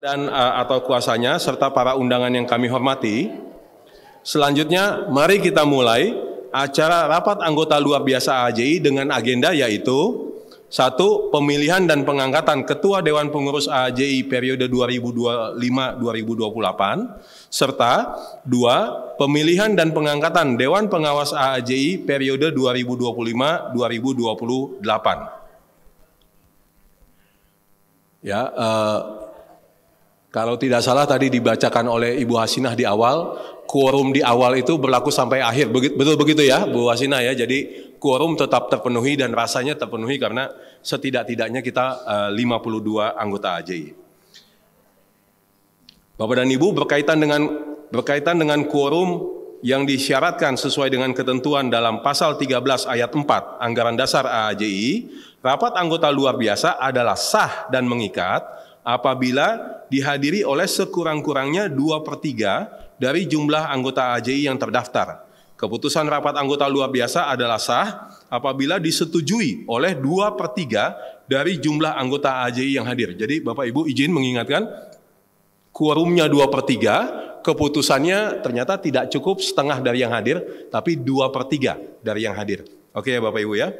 dan atau kuasanya serta para undangan yang kami hormati. Selanjutnya mari kita mulai acara rapat anggota luar biasa AJI dengan agenda yaitu 1. Pemilihan dan pengangkatan Ketua Dewan Pengurus AJI periode 2025-2028 serta 2. Pemilihan dan pengangkatan Dewan Pengawas AJI periode 2025-2028. Ya, kalau tidak salah tadi dibacakan oleh Ibu Hasinah di awal, quorum di awal itu berlaku sampai akhir. Betul begitu ya Bu Hasinah ya, jadi quorum tetap terpenuhi dan rasanya terpenuhi karena setidak-tidaknya kita 52 anggota AJI. Bapak dan Ibu, berkaitan dengan quorum yang disyaratkan sesuai dengan ketentuan dalam pasal 13 ayat 4 Anggaran Dasar AJI, rapat anggota luar biasa adalah sah dan mengikat apabila dihadiri oleh sekurang-kurangnya 2/3 dari jumlah anggota AJI yang terdaftar. Keputusan rapat anggota luar biasa adalah sah apabila disetujui oleh 2/3 dari jumlah anggota AJI yang hadir. Jadi Bapak Ibu izin mengingatkan, quorumnya 2/3, keputusannya ternyata tidak cukup setengah dari yang hadir, tapi 2/3 dari yang hadir. Oke ya Bapak Ibu ya.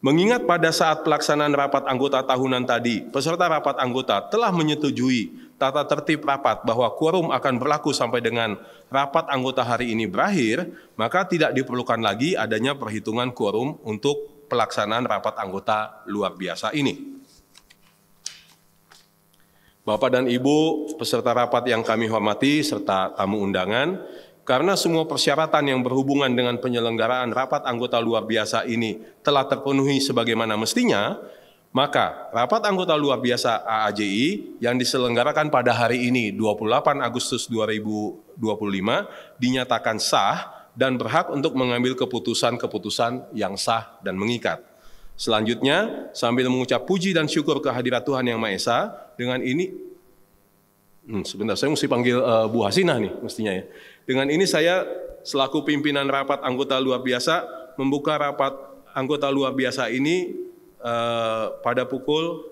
Mengingat pada saat pelaksanaan rapat anggota tahunan tadi, peserta rapat anggota telah menyetujui tata tertib rapat bahwa quorum akan berlaku sampai dengan rapat anggota hari ini berakhir, maka tidak diperlukan lagi adanya perhitungan quorum untuk pelaksanaan rapat anggota luar biasa ini. Bapak dan Ibu peserta rapat yang kami hormati serta tamu undangan, karena semua persyaratan yang berhubungan dengan penyelenggaraan rapat anggota luar biasa ini telah terpenuhi sebagaimana mestinya, maka rapat anggota luar biasa AAJI yang diselenggarakan pada hari ini 28 Agustus 2025 dinyatakan sah dan berhak untuk mengambil keputusan-keputusan yang sah dan mengikat. Selanjutnya, sambil mengucap puji dan syukur kehadirat Tuhan Yang Maha Esa, dengan ini, sebentar, saya mesti panggil Bu Hasinah nih mestinya ya. Dengan ini saya selaku pimpinan rapat anggota luar biasa membuka rapat anggota luar biasa ini pada pukul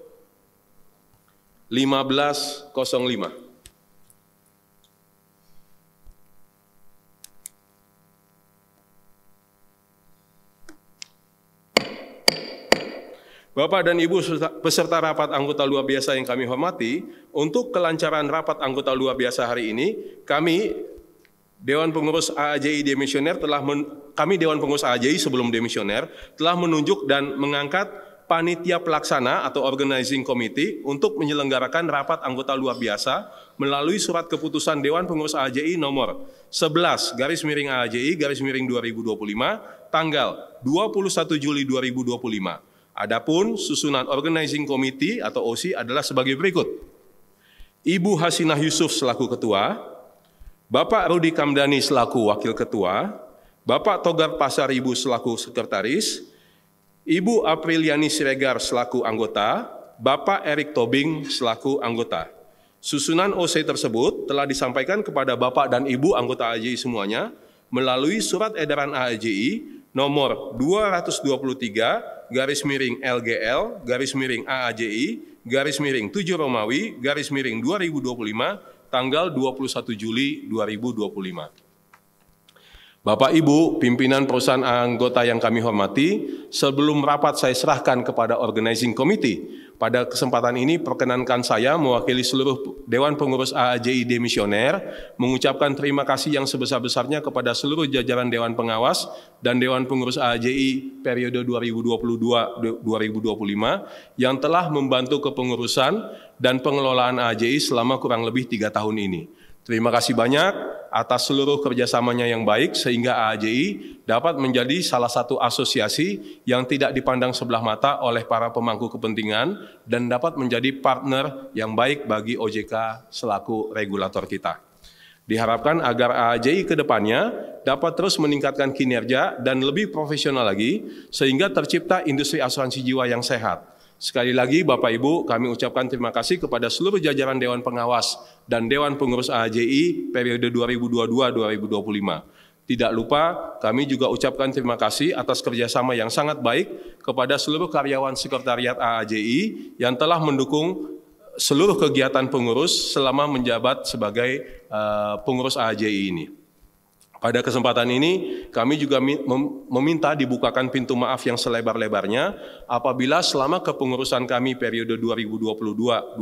15.05. Bapak dan Ibu peserta rapat anggota luar biasa yang kami hormati, untuk kelancaran rapat anggota luar biasa hari ini, kami Dewan Pengurus AAJI Demisioner Dewan Pengurus AAJI sebelum demisioner telah menunjuk dan mengangkat panitia pelaksana atau organizing committee untuk menyelenggarakan rapat anggota luar biasa melalui surat keputusan Dewan Pengurus AAJI nomor 11/AAJI/2025 tanggal 21 Juli 2025. Adapun susunan organizing committee atau OC adalah sebagai berikut. Ibu Hasinah Yusuf selaku ketua, Bapak Rudi Kamdani selaku wakil ketua, Bapak Togar Pasaribu selaku sekretaris, Ibu Apriliani Siregar selaku anggota, Bapak Erik Tobing selaku anggota. Susunan OC tersebut telah disampaikan kepada Bapak dan Ibu anggota AJI semuanya melalui surat edaran AJI nomor 223/LGL/AAJI/7 Romawi /2025 tanggal 21 Juli 2025. Bapak Ibu, pimpinan perusahaan anggota yang kami hormati, sebelum rapat saya serahkan kepada organizing committee. Pada kesempatan ini perkenankan saya mewakili seluruh Dewan Pengurus AAJI Demisioner mengucapkan terima kasih yang sebesar-besarnya kepada seluruh jajaran Dewan Pengawas dan Dewan Pengurus AAJI periode 2022-2025 yang telah membantu kepengurusan dan pengelolaan AAJI selama kurang lebih 3 tahun ini. Terima kasih banyak atas seluruh kerjasamanya yang baik sehingga AAJI dapat menjadi salah satu asosiasi yang tidak dipandang sebelah mata oleh para pemangku kepentingan dan dapat menjadi partner yang baik bagi OJK selaku regulator kita. Diharapkan agar AAJI ke depannya dapat terus meningkatkan kinerja dan lebih profesional lagi sehingga tercipta industri asuransi jiwa yang sehat. Sekali lagi Bapak Ibu, kami ucapkan terima kasih kepada seluruh jajaran Dewan Pengawas dan Dewan Pengurus AAJI periode 2022-2025. Tidak lupa, kami juga ucapkan terima kasih atas kerjasama yang sangat baik kepada seluruh karyawan sekretariat AAJI yang telah mendukung seluruh kegiatan pengurus selama menjabat sebagai pengurus AAJI ini. Pada kesempatan ini, kami juga meminta dibukakan pintu maaf yang selebar-lebarnya apabila selama kepengurusan kami periode 2022-2025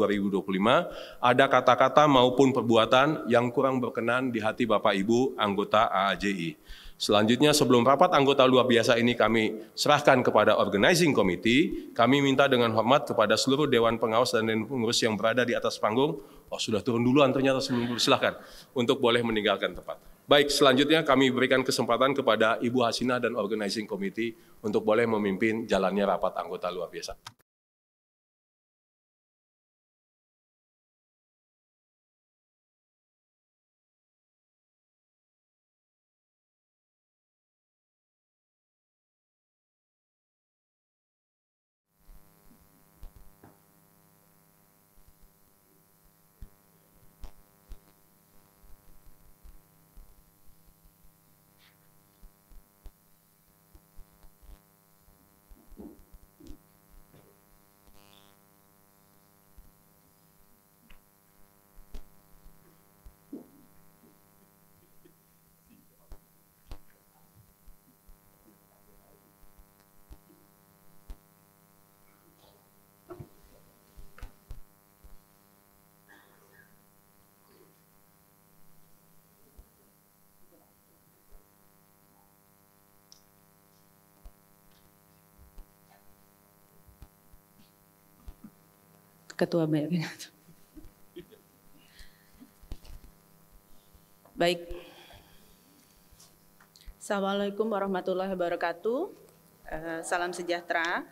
ada kata-kata maupun perbuatan yang kurang berkenan di hati Bapak Ibu anggota AAJI. Selanjutnya, sebelum rapat anggota luar biasa ini kami serahkan kepada Organizing Committee, kami minta dengan hormat kepada seluruh Dewan Pengawas dan Dewan Pengurus yang berada di atas panggung, sudah turun duluan ternyata sebelum silahkan, untuk boleh meninggalkan tempat. Baik, selanjutnya kami berikan kesempatan kepada Ibu Hasina dan Organizing Committee untuk boleh memimpin jalannya rapat anggota luar biasa. Ketua BPN. Baik. Assalamualaikum warahmatullahi wabarakatuh. Salam sejahtera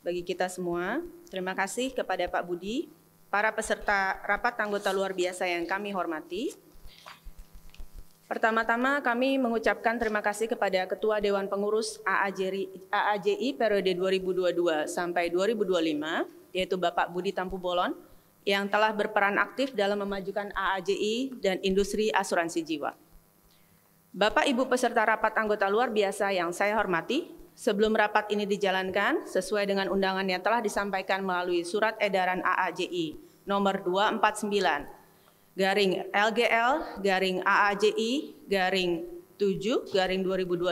bagi kita semua. Terima kasih kepada Pak Budi, para peserta rapat anggota luar biasa yang kami hormati. Pertama-tama kami mengucapkan terima kasih kepada Ketua Dewan Pengurus AAJI periode 2022 sampai 2025, yaitu Bapak Budi Tampu Bolon, yang telah berperan aktif dalam memajukan AAJI dan industri asuransi jiwa. Bapak Ibu peserta rapat anggota luar biasa yang saya hormati, sebelum rapat ini dijalankan sesuai dengan undangan yang telah disampaikan melalui Surat Edaran AAJI nomor 249 garing LGL garing AAJI garing 7 garing 2025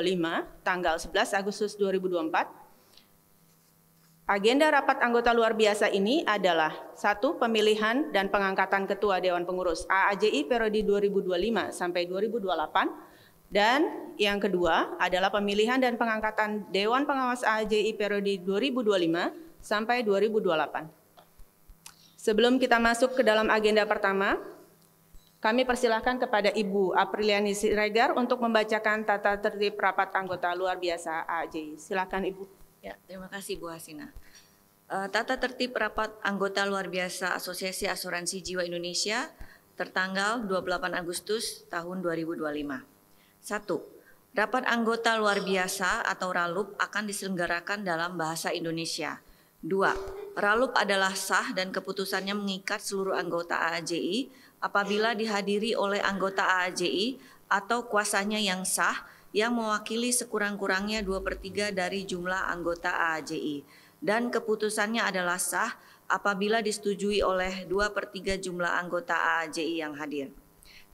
tanggal 11 Agustus 2024. Agenda rapat anggota luar biasa ini adalah 1. Pemilihan dan pengangkatan Ketua Dewan Pengurus AAJI periode 2025 sampai 2028, dan yang kedua adalah pemilihan dan pengangkatan Dewan Pengawas AAJI periode 2025 sampai 2028. Sebelum kita masuk ke dalam agenda pertama, kami persilahkan kepada Ibu Apriliani Siregar untuk membacakan tata tertib rapat anggota luar biasa AAJI. Silakan Ibu. Ya, terima kasih Bu Hasina. Tata tertib rapat anggota luar biasa Asosiasi Asuransi Jiwa Indonesia tertanggal 28 Agustus tahun 2025. 1. Rapat anggota luar biasa atau RALUP akan diselenggarakan dalam bahasa Indonesia. 2. RALUP adalah sah dan keputusannya mengikat seluruh anggota AAJI apabila dihadiri oleh anggota AAJI atau kuasanya yang sah yang mewakili sekurang-kurangnya 2/3 dari jumlah anggota AAJI, dan keputusannya adalah sah apabila disetujui oleh 2/3 jumlah anggota AAJI yang hadir.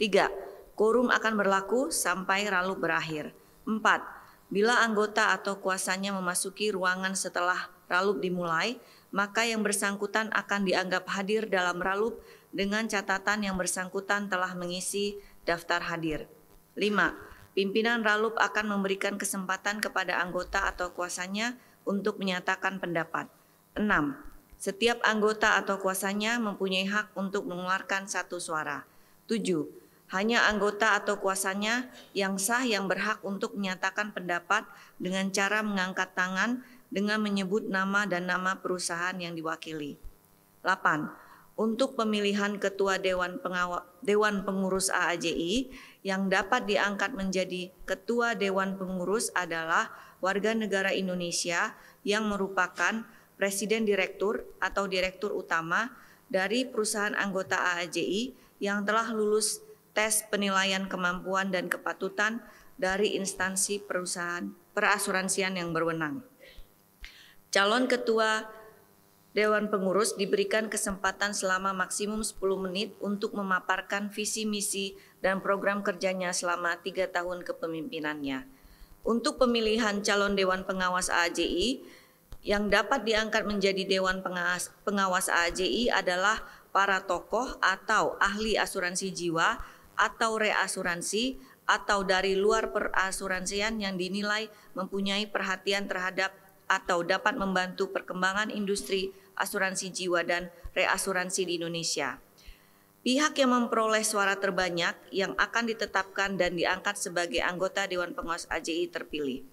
3. Quorum akan berlaku sampai RALUP berakhir. 4. Bila anggota atau kuasanya memasuki ruangan setelah RALUP dimulai, maka yang bersangkutan akan dianggap hadir dalam RALUP dengan catatan yang bersangkutan telah mengisi daftar hadir. 5. Pimpinan RALUP akan memberikan kesempatan kepada anggota atau kuasanya untuk menyatakan pendapat. 6. Setiap anggota atau kuasanya mempunyai hak untuk mengeluarkan 1 suara. 7. Hanya anggota atau kuasanya yang sah yang berhak untuk menyatakan pendapat dengan cara mengangkat tangan dengan menyebut nama dan nama perusahaan yang diwakili. 8. Untuk pemilihan Ketua Dewan Pengurus AAJI yang dapat diangkat menjadi Ketua Dewan Pengurus adalah warga negara Indonesia yang merupakan Presiden Direktur atau Direktur Utama dari perusahaan anggota AAJI yang telah lulus tes penilaian kemampuan dan kepatutan dari instansi perusahaan perasuransian yang berwenang. Calon Ketua Dewan Pengurus diberikan kesempatan selama maksimum 10 menit untuk memaparkan visi misi dan program kerjanya selama 3 tahun kepemimpinannya. Untuk pemilihan calon Dewan Pengawas AAJI, yang dapat diangkat menjadi Dewan Pengawas AAJI adalah para tokoh atau ahli asuransi jiwa atau reasuransi atau dari luar perasuransian yang dinilai mempunyai perhatian terhadap atau dapat membantu perkembangan industri asuransi jiwa dan reasuransi di Indonesia. Pihak yang memperoleh suara terbanyak yang akan ditetapkan dan diangkat sebagai anggota Dewan Pengawas AJI terpilih.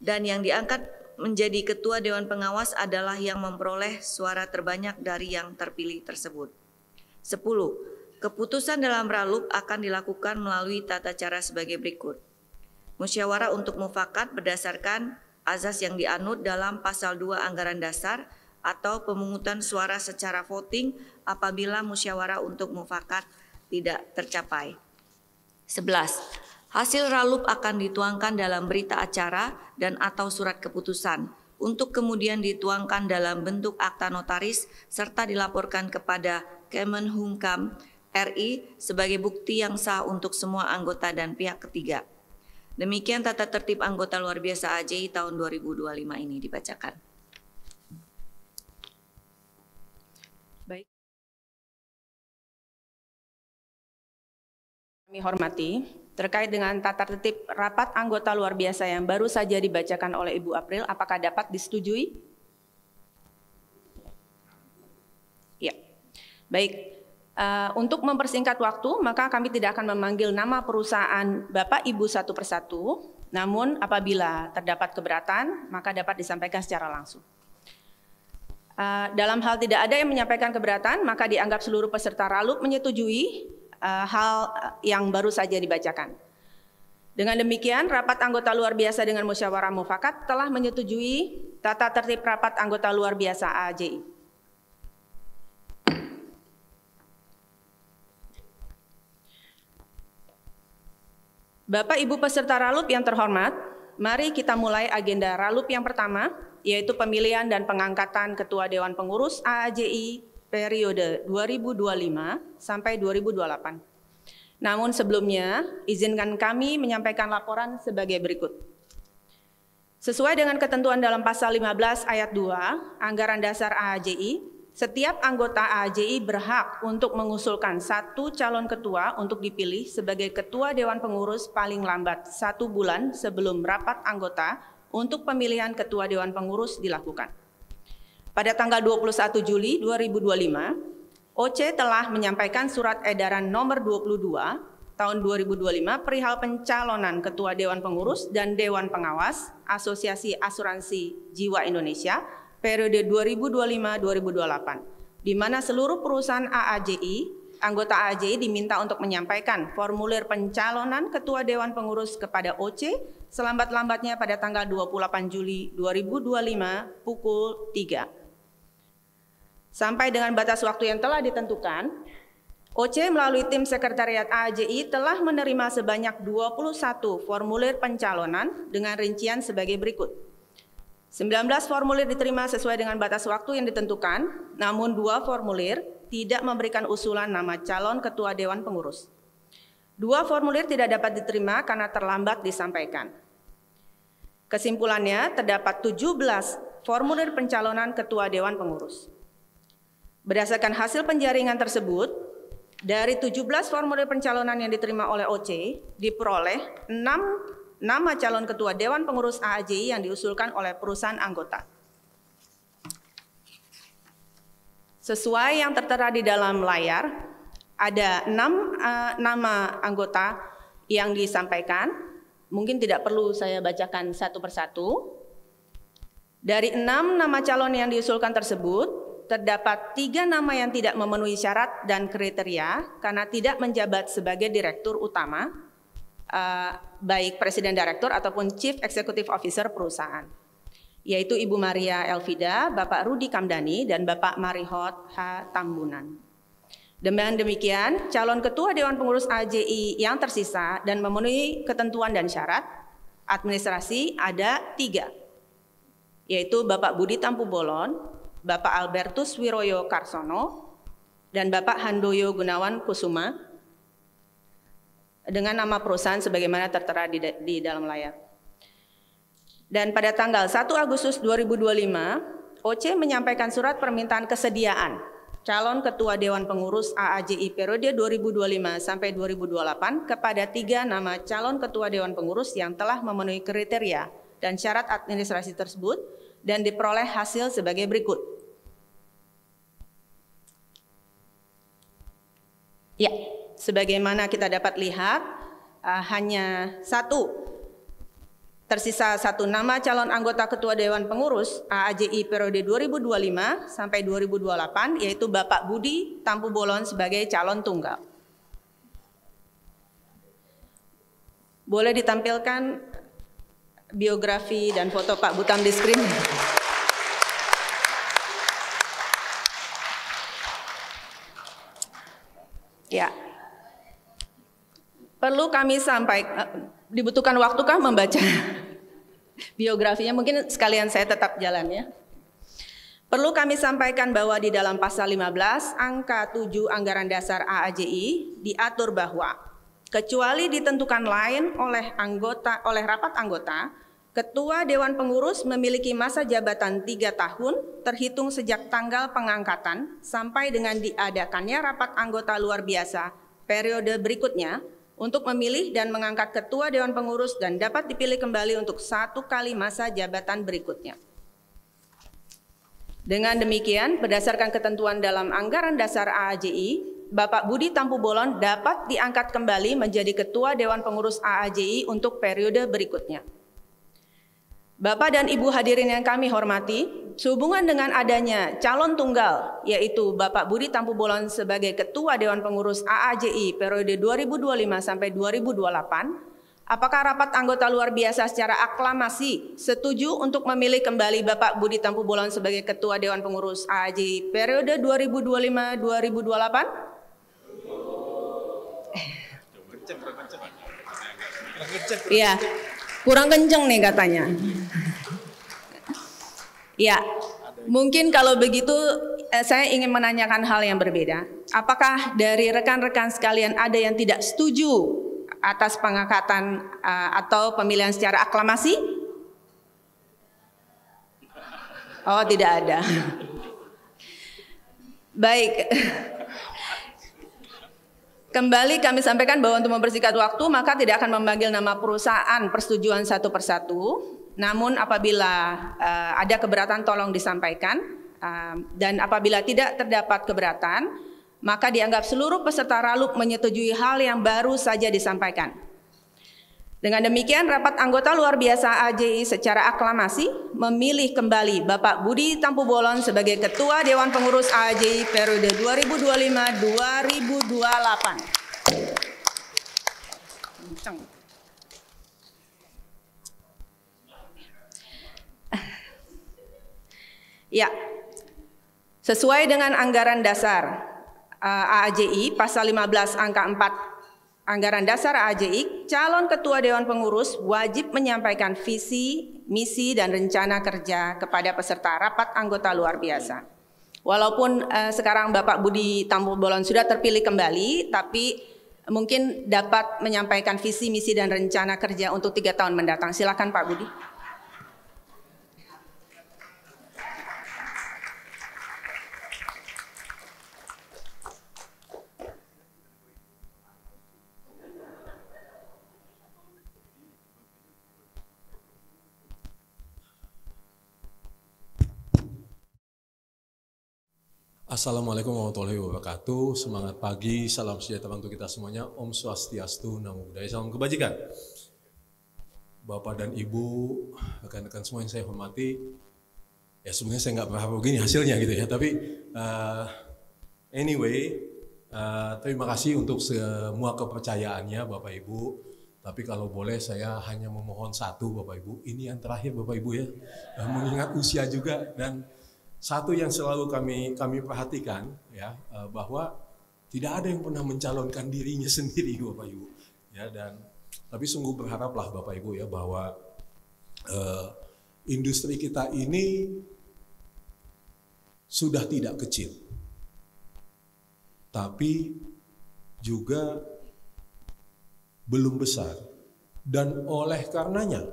Dan yang diangkat menjadi Ketua Dewan Pengawas adalah yang memperoleh suara terbanyak dari yang terpilih tersebut. 10. Keputusan dalam ralup akan dilakukan melalui tata cara sebagai berikut. Musyawarah untuk mufakat berdasarkan azas yang dianut dalam pasal 2 Anggaran Dasar atau pemungutan suara secara voting apabila musyawarah untuk mufakat tidak tercapai. 11. Hasil ralup akan dituangkan dalam berita acara dan atau surat keputusan untuk kemudian dituangkan dalam bentuk akta notaris serta dilaporkan kepada Kemenhumkam RI sebagai bukti yang sah untuk semua anggota dan pihak ketiga. Demikian tata tertib anggota luar biasa AJI tahun 2025 ini dibacakan. Baik. Kami hormati, terkait dengan tata tertib rapat anggota luar biasa yang baru saja dibacakan oleh Ibu April, apakah dapat disetujui? Ya, baik. Untuk mempersingkat waktu, maka kami tidak akan memanggil nama perusahaan Bapak Ibu satu persatu, namun apabila terdapat keberatan, maka dapat disampaikan secara langsung. Dalam hal tidak ada yang menyampaikan keberatan, maka dianggap seluruh peserta ralup menyetujui hal yang baru saja dibacakan. Dengan demikian, rapat anggota luar biasa dengan musyawarah mufakat telah menyetujui tata tertib rapat anggota luar biasa AAJI. Bapak Ibu peserta ralup yang terhormat, mari kita mulai agenda ralup yang pertama, yaitu pemilihan dan pengangkatan Ketua Dewan Pengurus AAJI periode 2025 sampai 2028. Namun sebelumnya, izinkan kami menyampaikan laporan sebagai berikut. Sesuai dengan ketentuan dalam pasal 15 ayat 2 Anggaran Dasar AAJI, setiap anggota AAJI berhak untuk mengusulkan satu calon ketua untuk dipilih sebagai Ketua Dewan Pengurus paling lambat 1 bulan sebelum rapat anggota untuk pemilihan Ketua Dewan Pengurus dilakukan. Pada tanggal 21 Juli 2025, OC telah menyampaikan surat edaran nomor 22 tahun 2025 perihal pencalonan Ketua Dewan Pengurus dan Dewan Pengawas Asosiasi Asuransi Jiwa Indonesia periode 2025-2028, di mana seluruh perusahaan AAJI, anggota AAJI diminta untuk menyampaikan formulir pencalonan Ketua Dewan Pengurus kepada OC selambat-lambatnya pada tanggal 28 Juli 2025 pukul 3. Sampai dengan batas waktu yang telah ditentukan, OC melalui tim sekretariat AAJI telah menerima sebanyak 21 formulir pencalonan dengan rincian sebagai berikut. 19 formulir diterima sesuai dengan batas waktu yang ditentukan, namun 2 formulir tidak memberikan usulan nama calon Ketua Dewan Pengurus. 2 formulir tidak dapat diterima karena terlambat disampaikan. Kesimpulannya, terdapat 17 formulir pencalonan Ketua Dewan Pengurus. Berdasarkan hasil penjaringan tersebut, dari 17 formulir pencalonan yang diterima oleh OC, diperoleh 6 nama calon Ketua Dewan Pengurus AAJI yang diusulkan oleh perusahaan anggota. Sesuai yang tertera di dalam layar, ada 6 nama anggota yang disampaikan. Mungkin tidak perlu saya bacakan satu persatu. Dari 6 nama calon yang diusulkan tersebut, terdapat 3 nama yang tidak memenuhi syarat dan kriteria karena tidak menjabat sebagai direktur utama, baik Presiden Direktur ataupun Chief Executive Officer perusahaan, yaitu Ibu Maria Elvida, Bapak Rudi Kamdani, dan Bapak Marihot H. Tambunan. Dengan demikian, calon Ketua Dewan Pengurus AAJI yang tersisa dan memenuhi ketentuan dan syarat administrasi ada 3, yaitu Bapak Budi Tampu Bolon, Bapak Albertus Wiroyo Karsono, dan Bapak Handoyo Gunawan Kusuma dengan nama perusahaan sebagaimana tertera di dalam layar. Dan pada tanggal 1 Agustus 2025, OC menyampaikan surat permintaan kesediaan calon Ketua Dewan Pengurus AAJI periode 2025 sampai 2028 kepada 3 nama calon Ketua Dewan Pengurus yang telah memenuhi kriteria dan syarat administrasi tersebut dan diperoleh hasil sebagai berikut. Ya, sebagaimana kita dapat lihat, hanya tersisa satu nama calon anggota Ketua Dewan Pengurus AAJI periode 2025 sampai 2028, yaitu Bapak Budi Tampu Bolon sebagai calon tunggal. Boleh ditampilkan biografi dan foto Pak Butam di screen. Ya, perlu kami sampaikan, dibutuhkan waktukah membaca biografinya? Mungkin sekalian saya tetap jalan ya. Perlu kami sampaikan bahwa di dalam pasal 15 angka 7 Anggaran Dasar AAJI diatur bahwa kecuali ditentukan lain oleh rapat anggota, Ketua Dewan Pengurus memiliki masa jabatan 3 tahun terhitung sejak tanggal pengangkatan sampai dengan diadakannya rapat anggota luar biasa periode berikutnya untuk memilih dan mengangkat Ketua Dewan Pengurus dan dapat dipilih kembali untuk 1 kali masa jabatan berikutnya. Dengan demikian, berdasarkan ketentuan dalam Anggaran Dasar AAJI, Bapak Budi Tampu Bolon dapat diangkat kembali menjadi Ketua Dewan Pengurus AAJI untuk periode berikutnya. Bapak dan Ibu hadirin yang kami hormati, sehubungan dengan adanya calon tunggal, yaitu Bapak Budi Tampu Bolon sebagai Ketua Dewan Pengurus AAJI periode 2025 sampai 2028, apakah rapat anggota luar biasa secara aklamasi setuju untuk memilih kembali Bapak Budi Tampu Bolon sebagai Ketua Dewan Pengurus AAJI periode 2025-2028? Iya. Kurang kenceng nih katanya. Ya, mungkin kalau begitu saya ingin menanyakan hal yang berbeda. Apakah dari rekan-rekan sekalian ada yang tidak setuju atas pengangkatan atau pemilihan secara aklamasi? Oh, tidak ada. Baik. Kembali kami sampaikan bahwa untuk mempersingkat waktu maka tidak akan memanggil nama perusahaan persetujuan satu persatu. Namun apabila ada keberatan tolong disampaikan, dan apabila tidak terdapat keberatan maka dianggap seluruh peserta RALUP menyetujui hal yang baru saja disampaikan. Dengan demikian rapat anggota luar biasa AJI secara aklamasi memilih kembali Bapak Budi Tampu Bolon sebagai Ketua Dewan Pengurus AJI periode 2025-2028. Ya, sesuai dengan Anggaran Dasar AAJI pasal 15 angka 4 Anggaran Dasar AAJI, calon Ketua Dewan Pengurus wajib menyampaikan visi, misi, dan rencana kerja kepada peserta rapat anggota luar biasa. Walaupun sekarang Bapak Budi Tampu Bolon sudah terpilih kembali, tapi mungkin dapat menyampaikan visi, misi, dan rencana kerja untuk 3 tahun mendatang. Silakan Pak Budi. Assalamualaikum warahmatullahi wabarakatuh. Semangat pagi, salam sejahtera untuk kita semuanya. Om Swastiastu, Namo Buddhaya, salam kebajikan. Bapak dan Ibu, rekan-rekan semua yang saya hormati, ya sebenarnya saya nggak berharap begini hasilnya gitu ya. Tapi anyway, terima kasih untuk semua kepercayaannya Bapak Ibu. Tapi kalau boleh saya hanya memohon satu Bapak Ibu, ini yang terakhir Bapak Ibu ya, mengingat usia juga dan satu yang selalu kami perhatikan ya, bahwa tidak ada yang pernah mencalonkan dirinya sendiri Bapak Ibu ya, dan tapi sungguh berharaplah Bapak Ibu ya bahwa industri kita ini sudah tidak kecil, tapi juga belum besar, dan oleh karenanya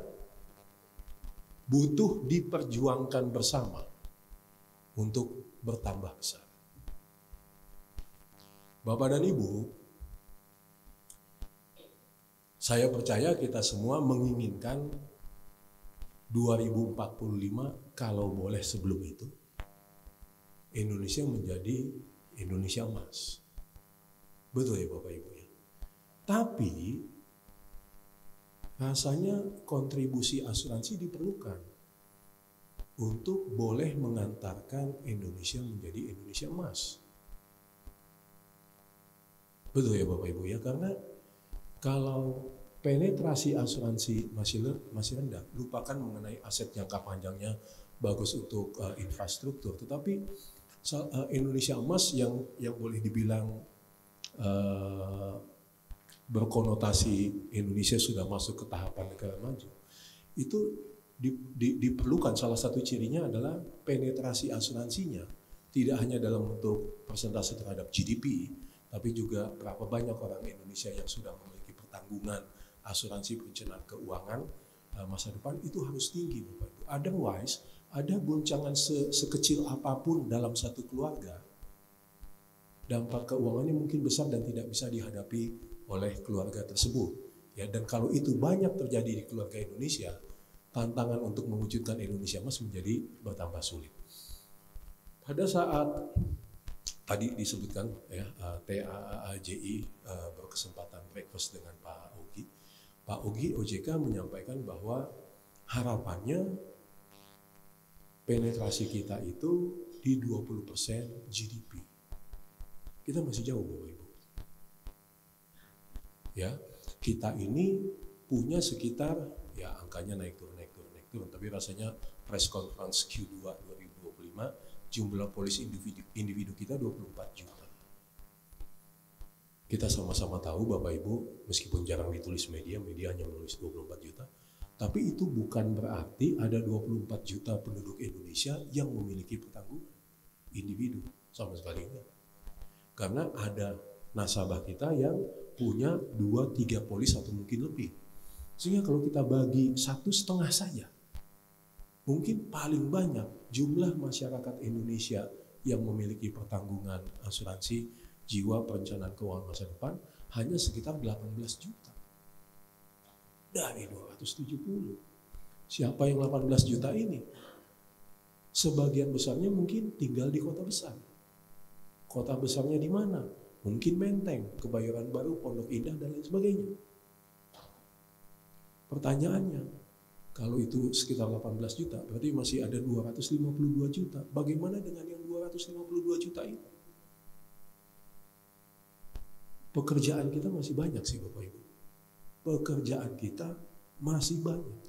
butuh diperjuangkan bersama untuk bertambah besar. Bapak dan Ibu, saya percaya kita semua menginginkan 2045, kalau boleh sebelum itu, Indonesia menjadi Indonesia emas. Betul ya Bapak Ibu ya? Tapi rasanya kontribusi asuransi diperlukan untuk boleh mengantarkan Indonesia menjadi Indonesia emas. Betul ya Bapak Ibu ya, karena kalau penetrasi asuransi masih rendah, lupakan mengenai aset jangka panjangnya bagus untuk infrastruktur, tetapi Indonesia emas yang boleh dibilang berkonotasi Indonesia sudah masuk ke tahapan negara maju, itu diperlukan. Salah satu cirinya adalah penetrasi asuransinya tidak hanya dalam bentuk persentase terhadap GDP, tapi juga berapa banyak orang Indonesia yang sudah memiliki pertanggungan asuransi perencanaan keuangan masa depan. Itu harus tinggi Bapak Ibu. Otherwise, ada goncangan sekecil apapun dalam satu keluarga, dampak keuangannya mungkin besar dan tidak bisa dihadapi oleh keluarga tersebut. Ya, dan kalau itu banyak terjadi di keluarga Indonesia, tantangan untuk mewujudkan Indonesia emas menjadi bertambah sulit. Pada saat tadi disebutkan ya, TAAJI berkesempatan breakfast dengan Pak Ogi OJK menyampaikan bahwa harapannya penetrasi kita itu di 20% GDP. Kita masih jauh Bapak Ibu. Ya, kita ini punya sekitar, ya angkanya naik turun, tapi rasanya press conference Q2 2025 jumlah polis individu kita 24 juta. Kita sama-sama tahu Bapak Ibu, meskipun jarang ditulis media hanya menulis 24 juta, tapi itu bukan berarti ada 24 juta penduduk Indonesia yang memiliki pertanggungan individu, sama sekali enggak. Karena ada nasabah kita yang punya 2-3 polis atau mungkin lebih. Sehingga kalau kita bagi 1,5 saja, mungkin paling banyak jumlah masyarakat Indonesia yang memiliki pertanggungan asuransi jiwa perencanaan keuangan masa depan hanya sekitar 18 juta. Dari 270. Siapa yang 18 juta ini? Sebagian besarnya mungkin tinggal di kota besar. Kota besarnya di mana? Mungkin Menteng, Kebayoran Baru, Pondok Indah, dan lain sebagainya. Pertanyaannya, kalau itu sekitar 18 juta, berarti masih ada 252 juta. Bagaimana dengan yang 252 juta itu? Pekerjaan kita masih banyak sih Bapak Ibu. Pekerjaan kita masih banyak.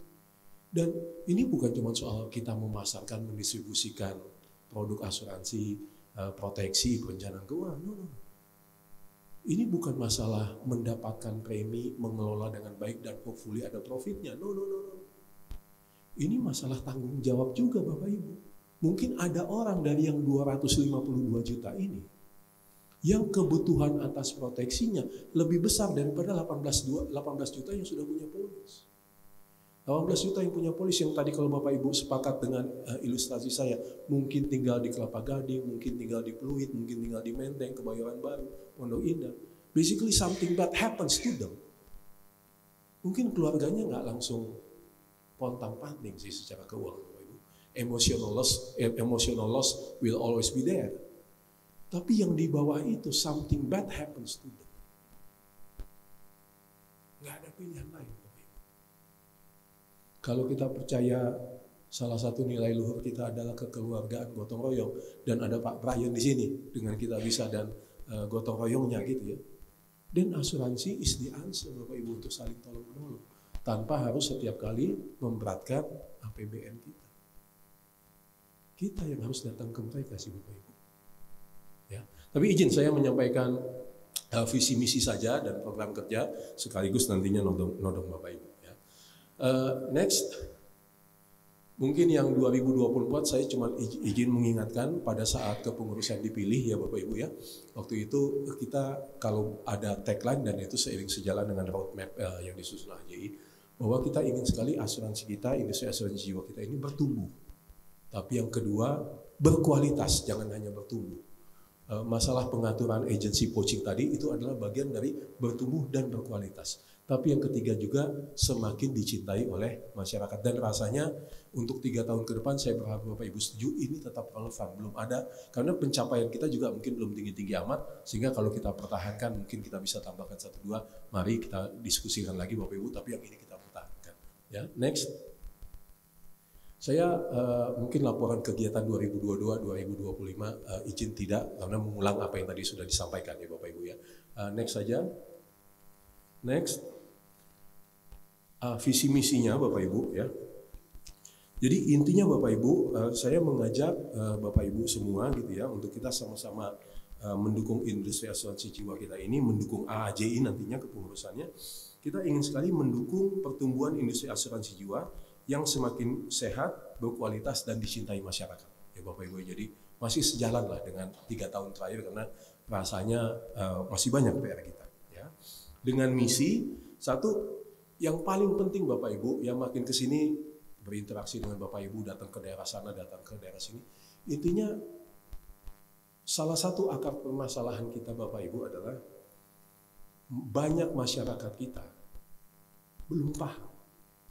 Dan ini bukan cuma soal kita memasarkan, mendistribusikan produk asuransi, proteksi, perencanaan keuangan. No. Ini bukan masalah mendapatkan premi, mengelola dengan baik dan hopefully ada profitnya. No. Ini masalah tanggung jawab juga Bapak Ibu. Mungkin ada orang dari yang 252 juta ini yang kebutuhan atas proteksinya lebih besar daripada 18 juta yang sudah punya polis. 18 juta yang punya polis yang tadi kalau Bapak Ibu sepakat dengan ilustrasi saya, mungkin tinggal di Kelapa Gading, mungkin tinggal di Pluit, mungkin tinggal di Menteng, Kebayoran Baru, Pondok Indah. Basically something bad happens to them. Mungkin keluarganya nggak langsung pontang-panting sih secara keuangan Bapak Ibu. Emotional loss will always be there. Tapi yang di bawah itu something bad happens to them. Nggak ada pilihan lain Bapak Ibu. Kalau kita percaya salah satu nilai luhur kita adalah kekeluargaan gotong royong, dan ada Pak Brian di sini dengan kita bisa dan gotong royongnya gitu ya. Dan asuransi is the answer Bapak Ibu untuk saling tolong menolong, tanpa harus setiap kali memberatkan APBN kita. Kita yang harus datang ke mereka sih Bapak Ibu. Ya. Tapi izin saya menyampaikan visi misi saja dan program kerja sekaligus nantinya nodong Bapak Ibu. Ya. Next, Mungkin yang 2024 saya cuma izin mengingatkan pada saat kepengurusan dipilih ya Bapak Ibu ya. Waktu itu kita kalau ada tagline dan itu seiring sejalan dengan roadmap yang disusun AJI, bahwa kita ingin sekali asuransi kita, industri asuransi jiwa kita ini bertumbuh. Tapi yang kedua, berkualitas, jangan hanya bertumbuh. Masalah pengaturan agency poaching tadi itu adalah bagian dari bertumbuh dan berkualitas. Tapi yang ketiga juga semakin dicintai oleh masyarakat. Dan rasanya untuk 3 tahun ke depan saya berharap Bapak Ibu setuju ini tetap relevan. Belum ada, karena pencapaian kita juga mungkin belum tinggi-tinggi amat. Sehingga kalau kita pertahankan mungkin kita bisa tambahkan 1-2. Mari kita diskusikan lagi Bapak Ibu, tapi yang ini kita pertahankan. Ya, next. Saya mungkin laporan kegiatan 2022-2025 izin tidak karena mengulang apa yang tadi sudah disampaikan ya Bapak Ibu ya. Next saja. Next. Visi misinya Bapak Ibu ya. Jadi intinya Bapak Ibu, saya mengajak Bapak Ibu semua gitu ya untuk kita sama-sama mendukung industri asuransi jiwa kita ini, mendukung AAJI nantinya kepengurusannya. Kita ingin sekali mendukung pertumbuhan industri asuransi jiwa yang semakin sehat, berkualitas dan dicintai masyarakat. Ya Bapak Ibu, jadi masih sejalan lah dengan 3 tahun terakhir karena rasanya masih banyak PR kita. Ya. Dengan misi satu. Yang paling penting Bapak Ibu, yang makin ke sini berinteraksi dengan Bapak Ibu, datang ke daerah sana, datang ke daerah sini. Intinya salah satu akar permasalahan kita Bapak Ibu adalah banyak masyarakat kita belum paham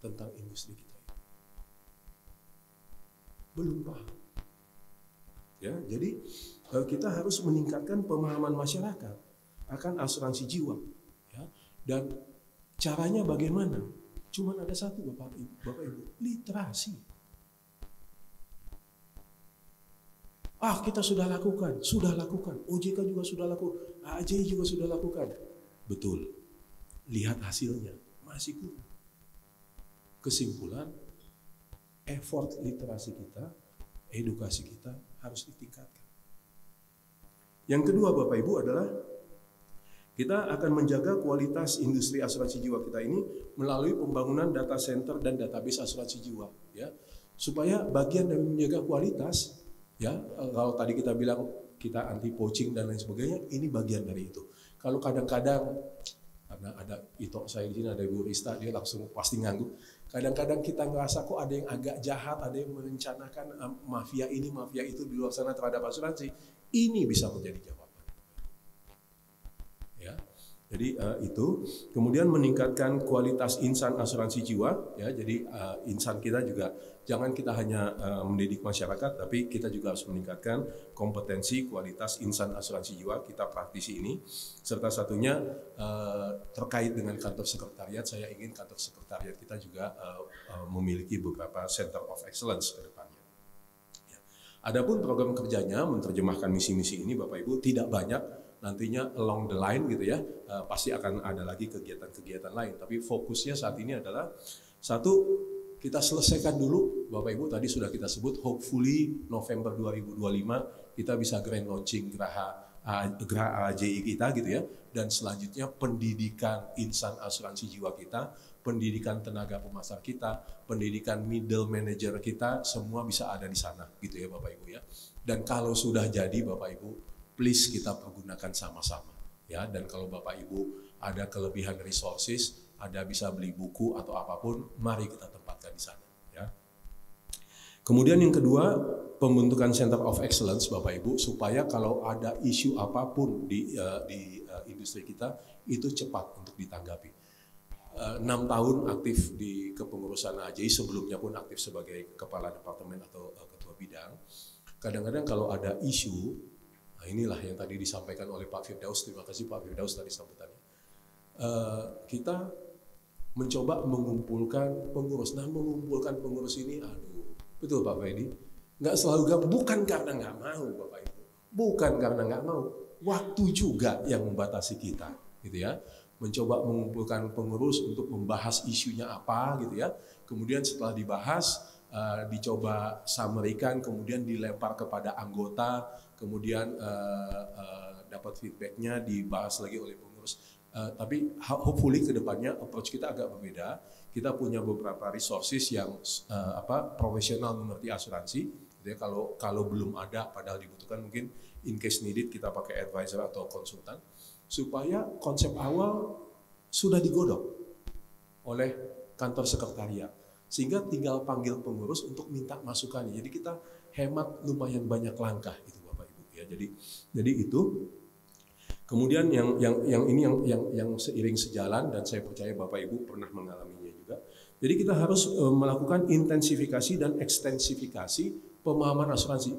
tentang industri kita. Belum paham. Ya, jadi kita harus meningkatkan pemahaman masyarakat akan asuransi jiwa. Ya, dan caranya bagaimana? Cuman ada satu Bapak Ibu, literasi. Kita sudah lakukan. OJK juga sudah lakukan, AJI juga sudah lakukan. Betul. Lihat hasilnya, masih kurang. Kesimpulan, effort literasi kita, edukasi kita harus ditingkatkan. Yang kedua Bapak Ibu adalah kita akan menjaga kualitas industri asuransi jiwa kita ini melalui pembangunan data center dan database asuransi jiwa, ya, supaya bagian dari menjaga kualitas, ya, kalau tadi kita bilang kita anti poaching dan lain sebagainya, ini bagian dari itu. Kalau kadang-kadang karena ada Ito saya di sini, ada Ibu Rista, dia langsung pasti ngangguk. Kadang-kadang kita ngerasa kok ada yang agak jahat, ada yang merencanakan mafia ini, mafia itu di luar sana terhadap asuransi. Ini bisa menjadi jawaban. Ya, jadi itu. Kemudian meningkatkan kualitas insan asuransi jiwa. Ya, jadi insan kita juga jangan kita hanya mendidik masyarakat, tapi kita juga harus meningkatkan kompetensi kualitas insan asuransi jiwa kita praktisi ini. Serta satunya terkait dengan kantor sekretariat, saya ingin kantor sekretariat kita juga memiliki beberapa center of excellence ke depannya. Ya. Adapun program kerjanya menerjemahkan misi-misi ini Bapak Ibu tidak banyak. Nantinya along the line gitu ya, pasti akan ada lagi kegiatan-kegiatan lain. Tapi fokusnya saat ini adalah satu, kita selesaikan dulu Bapak Ibu, tadi sudah kita sebut, hopefully November 2025 kita bisa grand launching Geraha AJI kita gitu ya. Dan selanjutnya pendidikan insan asuransi jiwa kita, pendidikan tenaga pemasar kita, pendidikan middle manager kita, semua bisa ada di sana gitu ya Bapak Ibu ya. Dan kalau sudah jadi Bapak Ibu, please kita pergunakan sama-sama ya. Dan kalau Bapak Ibu ada kelebihan resources, ada bisa beli buku atau apapun, mari kita tempatkan di sana ya. Kemudian yang kedua, pembentukan Center of Excellence Bapak Ibu, supaya kalau ada isu apapun di industri kita itu cepat untuk ditanggapi. 6 tahun aktif di kepengurusan AJI, sebelumnya pun aktif sebagai kepala departemen atau ketua bidang. Kadang-kadang kalau ada isu, nah inilah yang tadi disampaikan oleh Pak Firdaus, terima kasih Pak Firdaus tadi sambutannya. Kita mencoba mengumpulkan pengurus. Nah, mengumpulkan pengurus ini, betul Pak Fedi, nggak selalu gampang. Bukan karena nggak mau Bapak Ibu, bukan karena nggak mau, waktu juga yang membatasi kita, gitu ya. Mencoba mengumpulkan pengurus untuk membahas isunya apa, gitu ya. Kemudian setelah dibahas, dicoba summary-kan, kemudian dilempar kepada anggota, kemudian dapat feedbacknya, dibahas lagi oleh pengurus. Tapi hopefully ke depannya approach kita agak berbeda. Kita punya beberapa resources yang profesional mengerti asuransi. Jadi kalau belum ada, padahal dibutuhkan, mungkin in case needed kita pakai advisor atau konsultan, supaya konsep awal sudah digodok oleh kantor sekretariat, sehingga tinggal panggil pengurus untuk minta masukannya. Jadi kita hemat lumayan banyak langkah itu Bapak Ibu ya. Jadi itu. Kemudian yang seiring sejalan, dan saya percaya Bapak Ibu pernah mengalaminya juga. Jadi kita harus melakukan intensifikasi dan ekstensifikasi pemahaman asuransi.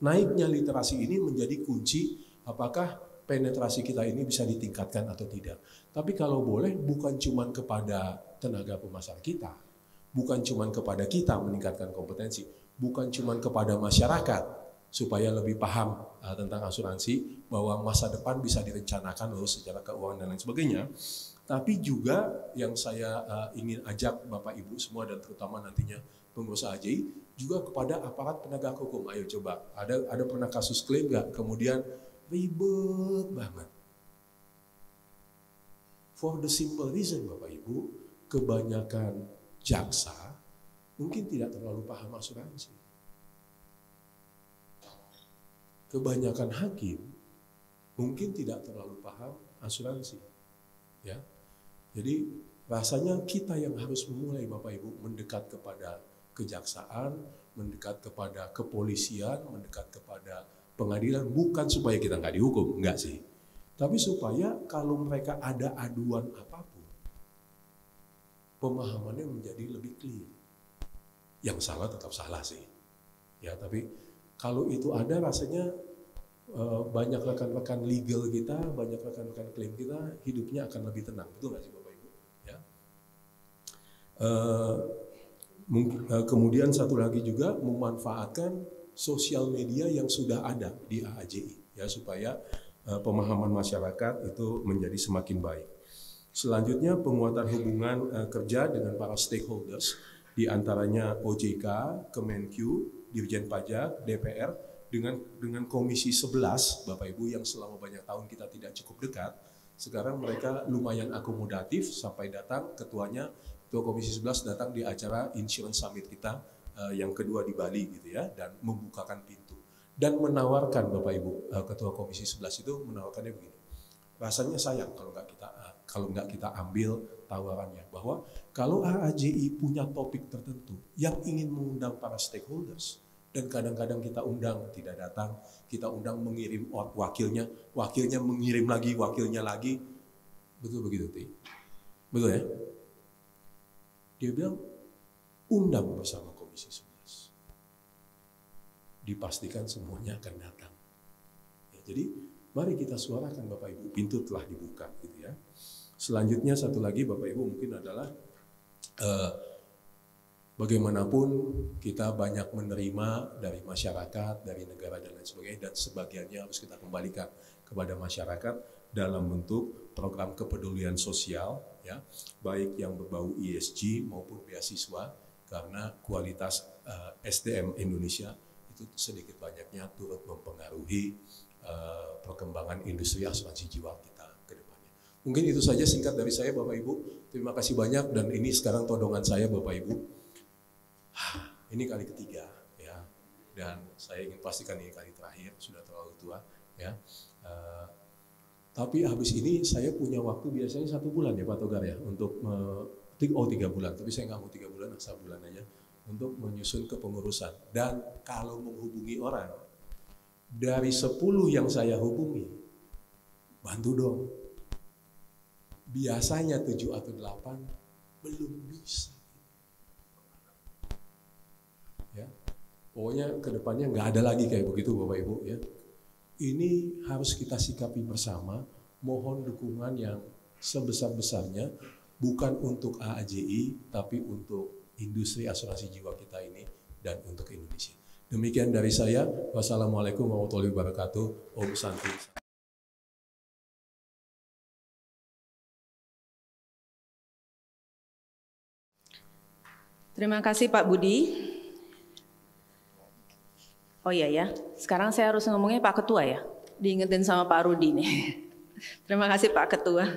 Naiknya literasi ini menjadi kunci apakah penetrasi kita ini bisa ditingkatkan atau tidak. Tapi kalau boleh bukan cuma kepada tenaga pemasar kita, bukan cuma kepada kita meningkatkan kompetensi, bukan cuma kepada masyarakat supaya lebih paham tentang asuransi, bahwa masa depan bisa direncanakan loh secara keuangan dan lain sebagainya. Tapi juga yang saya ingin ajak Bapak Ibu semua, dan terutama nantinya pengurus AAJI, juga kepada aparat penegak hukum. Ayo coba, ada pernah kasus klaim nggak? Kemudian ribet banget. For the simple reason Bapak Ibu, kebanyakan jaksa mungkin tidak terlalu paham asuransi. Kebanyakan hakim mungkin tidak terlalu paham asuransi, ya. Jadi rasanya kita yang harus memulai Bapak Ibu mendekat kepada kejaksaan, mendekat kepada kepolisian, mendekat kepada pengadilan, bukan supaya kita nggak dihukum, enggak sih. Tapi supaya kalau mereka ada aduan apapun, pemahamannya menjadi lebih clear. Yang salah tetap salah sih, ya. Tapi kalau itu ada, rasanya banyak rekan-rekan legal kita, banyak rekan-rekan klaim kita, hidupnya akan lebih tenang. Betul nggak sih Bapak Ibu? Ya. Kemudian satu lagi juga memanfaatkan sosial media yang sudah ada di AAJI, ya, supaya pemahaman masyarakat itu menjadi semakin baik. Selanjutnya penguatan hubungan kerja dengan para stakeholders, di antaranya OJK, Kemenq, Dirjen Pajak, DPR, dengan Komisi 11, Bapak Ibu, yang selama banyak tahun kita tidak cukup dekat. Sekarang mereka lumayan akomodatif, sampai datang ketua Komisi 11 datang di acara Insurance Summit kita yang kedua di Bali gitu ya, dan membukakan pintu. Dan menawarkan Bapak Ibu, ketua Komisi 11 itu menawarkannya begini. Rasanya sayang kalau nggak kita ambil tawarannya, bahwa kalau AAJI punya topik tertentu yang ingin mengundang para stakeholders, dan kadang-kadang kita undang tidak datang, kita undang mengirim wakilnya mengirim lagi, wakilnya lagi, betul begitu, Ti? Betul ya? Dia bilang undang bersama Komisi 11, dipastikan semuanya akan datang. Ya, jadi mari kita suarakan Bapak Ibu, pintu telah dibuka gitu ya. Selanjutnya satu lagi Bapak Ibu mungkin adalah bagaimanapun kita banyak menerima dari masyarakat, dari negara dan lain sebagainya, dan sebagiannya harus kita kembalikan kepada masyarakat dalam bentuk program kepedulian sosial, ya, baik yang berbau ESG maupun beasiswa, karena kualitas SDM Indonesia itu sedikit banyaknya turut mempengaruhi perkembangan industri asuransi jiwa kita ke depannya. Mungkin itu saja singkat dari saya Bapak Ibu. Terima kasih banyak, dan ini sekarang todongan saya Bapak Ibu. Ini kali ketiga ya, dan saya ingin pastikan ini kali terakhir, sudah terlalu tua ya. Tapi habis ini saya punya waktu biasanya 1 bulan ya Pak Togar ya, untuk 3 bulan, tapi saya nggak mau 3 bulan, asal bulan aja, untuk menyusun kepengurusan. Dan kalau menghubungi orang, dari 10 yang saya hubungi, bantu dong. Biasanya 7 atau 8 belum bisa. Ya, pokoknya kedepannya nggak ada lagi kayak begitu Bapak Ibu ya. Ini harus kita sikapi bersama. Mohon dukungan yang sebesar-besarnya, bukan untuk AAJI, tapi untuk industri asuransi jiwa kita ini dan untuk Indonesia. Demikian dari saya. Wassalamualaikum warahmatullahi wabarakatuh. Om Santi. Terima kasih Pak Budi. Oh iya ya, sekarang saya harus ngomongnya Pak Ketua ya, diingetin sama Pak Rudi nih. Terima kasih Pak Ketua.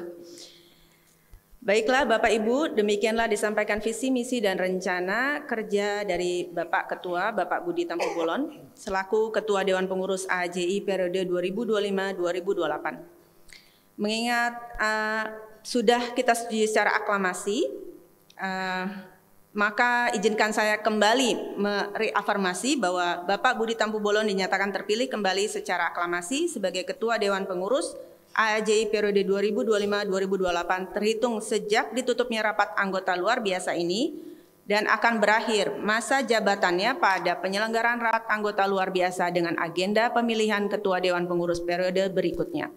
Baiklah Bapak Ibu, demikianlah disampaikan visi, misi, dan rencana kerja dari Bapak Ketua, Bapak Budi Tampu Bolon, selaku Ketua Dewan Pengurus AAJI periode 2025-2028. Mengingat sudah kita setujui secara aklamasi, maka izinkan saya kembali mereafirmasi bahwa Bapak Budi Tampu Bolon dinyatakan terpilih kembali secara aklamasi sebagai Ketua Dewan Pengurus AAJI periode 2025-2028 terhitung sejak ditutupnya rapat anggota luar biasa ini dan akan berakhir masa jabatannya pada penyelenggaraan rapat anggota luar biasa dengan agenda pemilihan Ketua Dewan Pengurus periode berikutnya.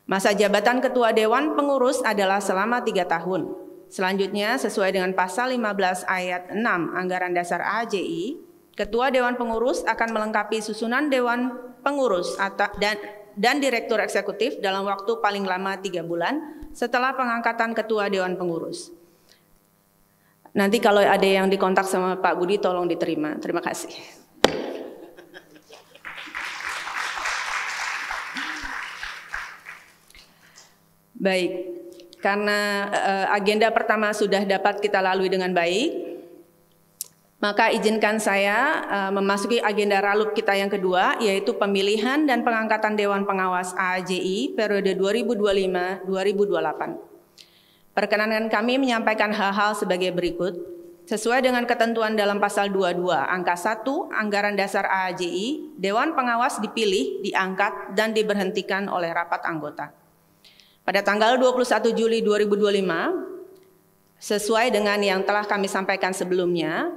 Masa jabatan Ketua Dewan Pengurus adalah selama 3 tahun. Selanjutnya, sesuai dengan pasal 15 ayat 6 Anggaran Dasar AAJI, Ketua Dewan Pengurus akan melengkapi susunan Dewan Pengurus dan Direktur Eksekutif dalam waktu paling lama 3 bulan setelah pengangkatan Ketua Dewan Pengurus. Nanti kalau ada yang dikontak sama Pak Budi tolong diterima. Terima kasih. Baik, karena agenda pertama sudah dapat kita lalui dengan baik, maka izinkan saya memasuki agenda ralup kita yang kedua, yaitu pemilihan dan pengangkatan Dewan Pengawas AAJI periode 2025-2028. Perkenankan kami menyampaikan hal-hal sebagai berikut. Sesuai dengan ketentuan dalam pasal 22 angka 1 Anggaran Dasar AAJI, Dewan Pengawas dipilih, diangkat, dan diberhentikan oleh rapat anggota. Pada tanggal 21 Juli 2025, sesuai dengan yang telah kami sampaikan sebelumnya,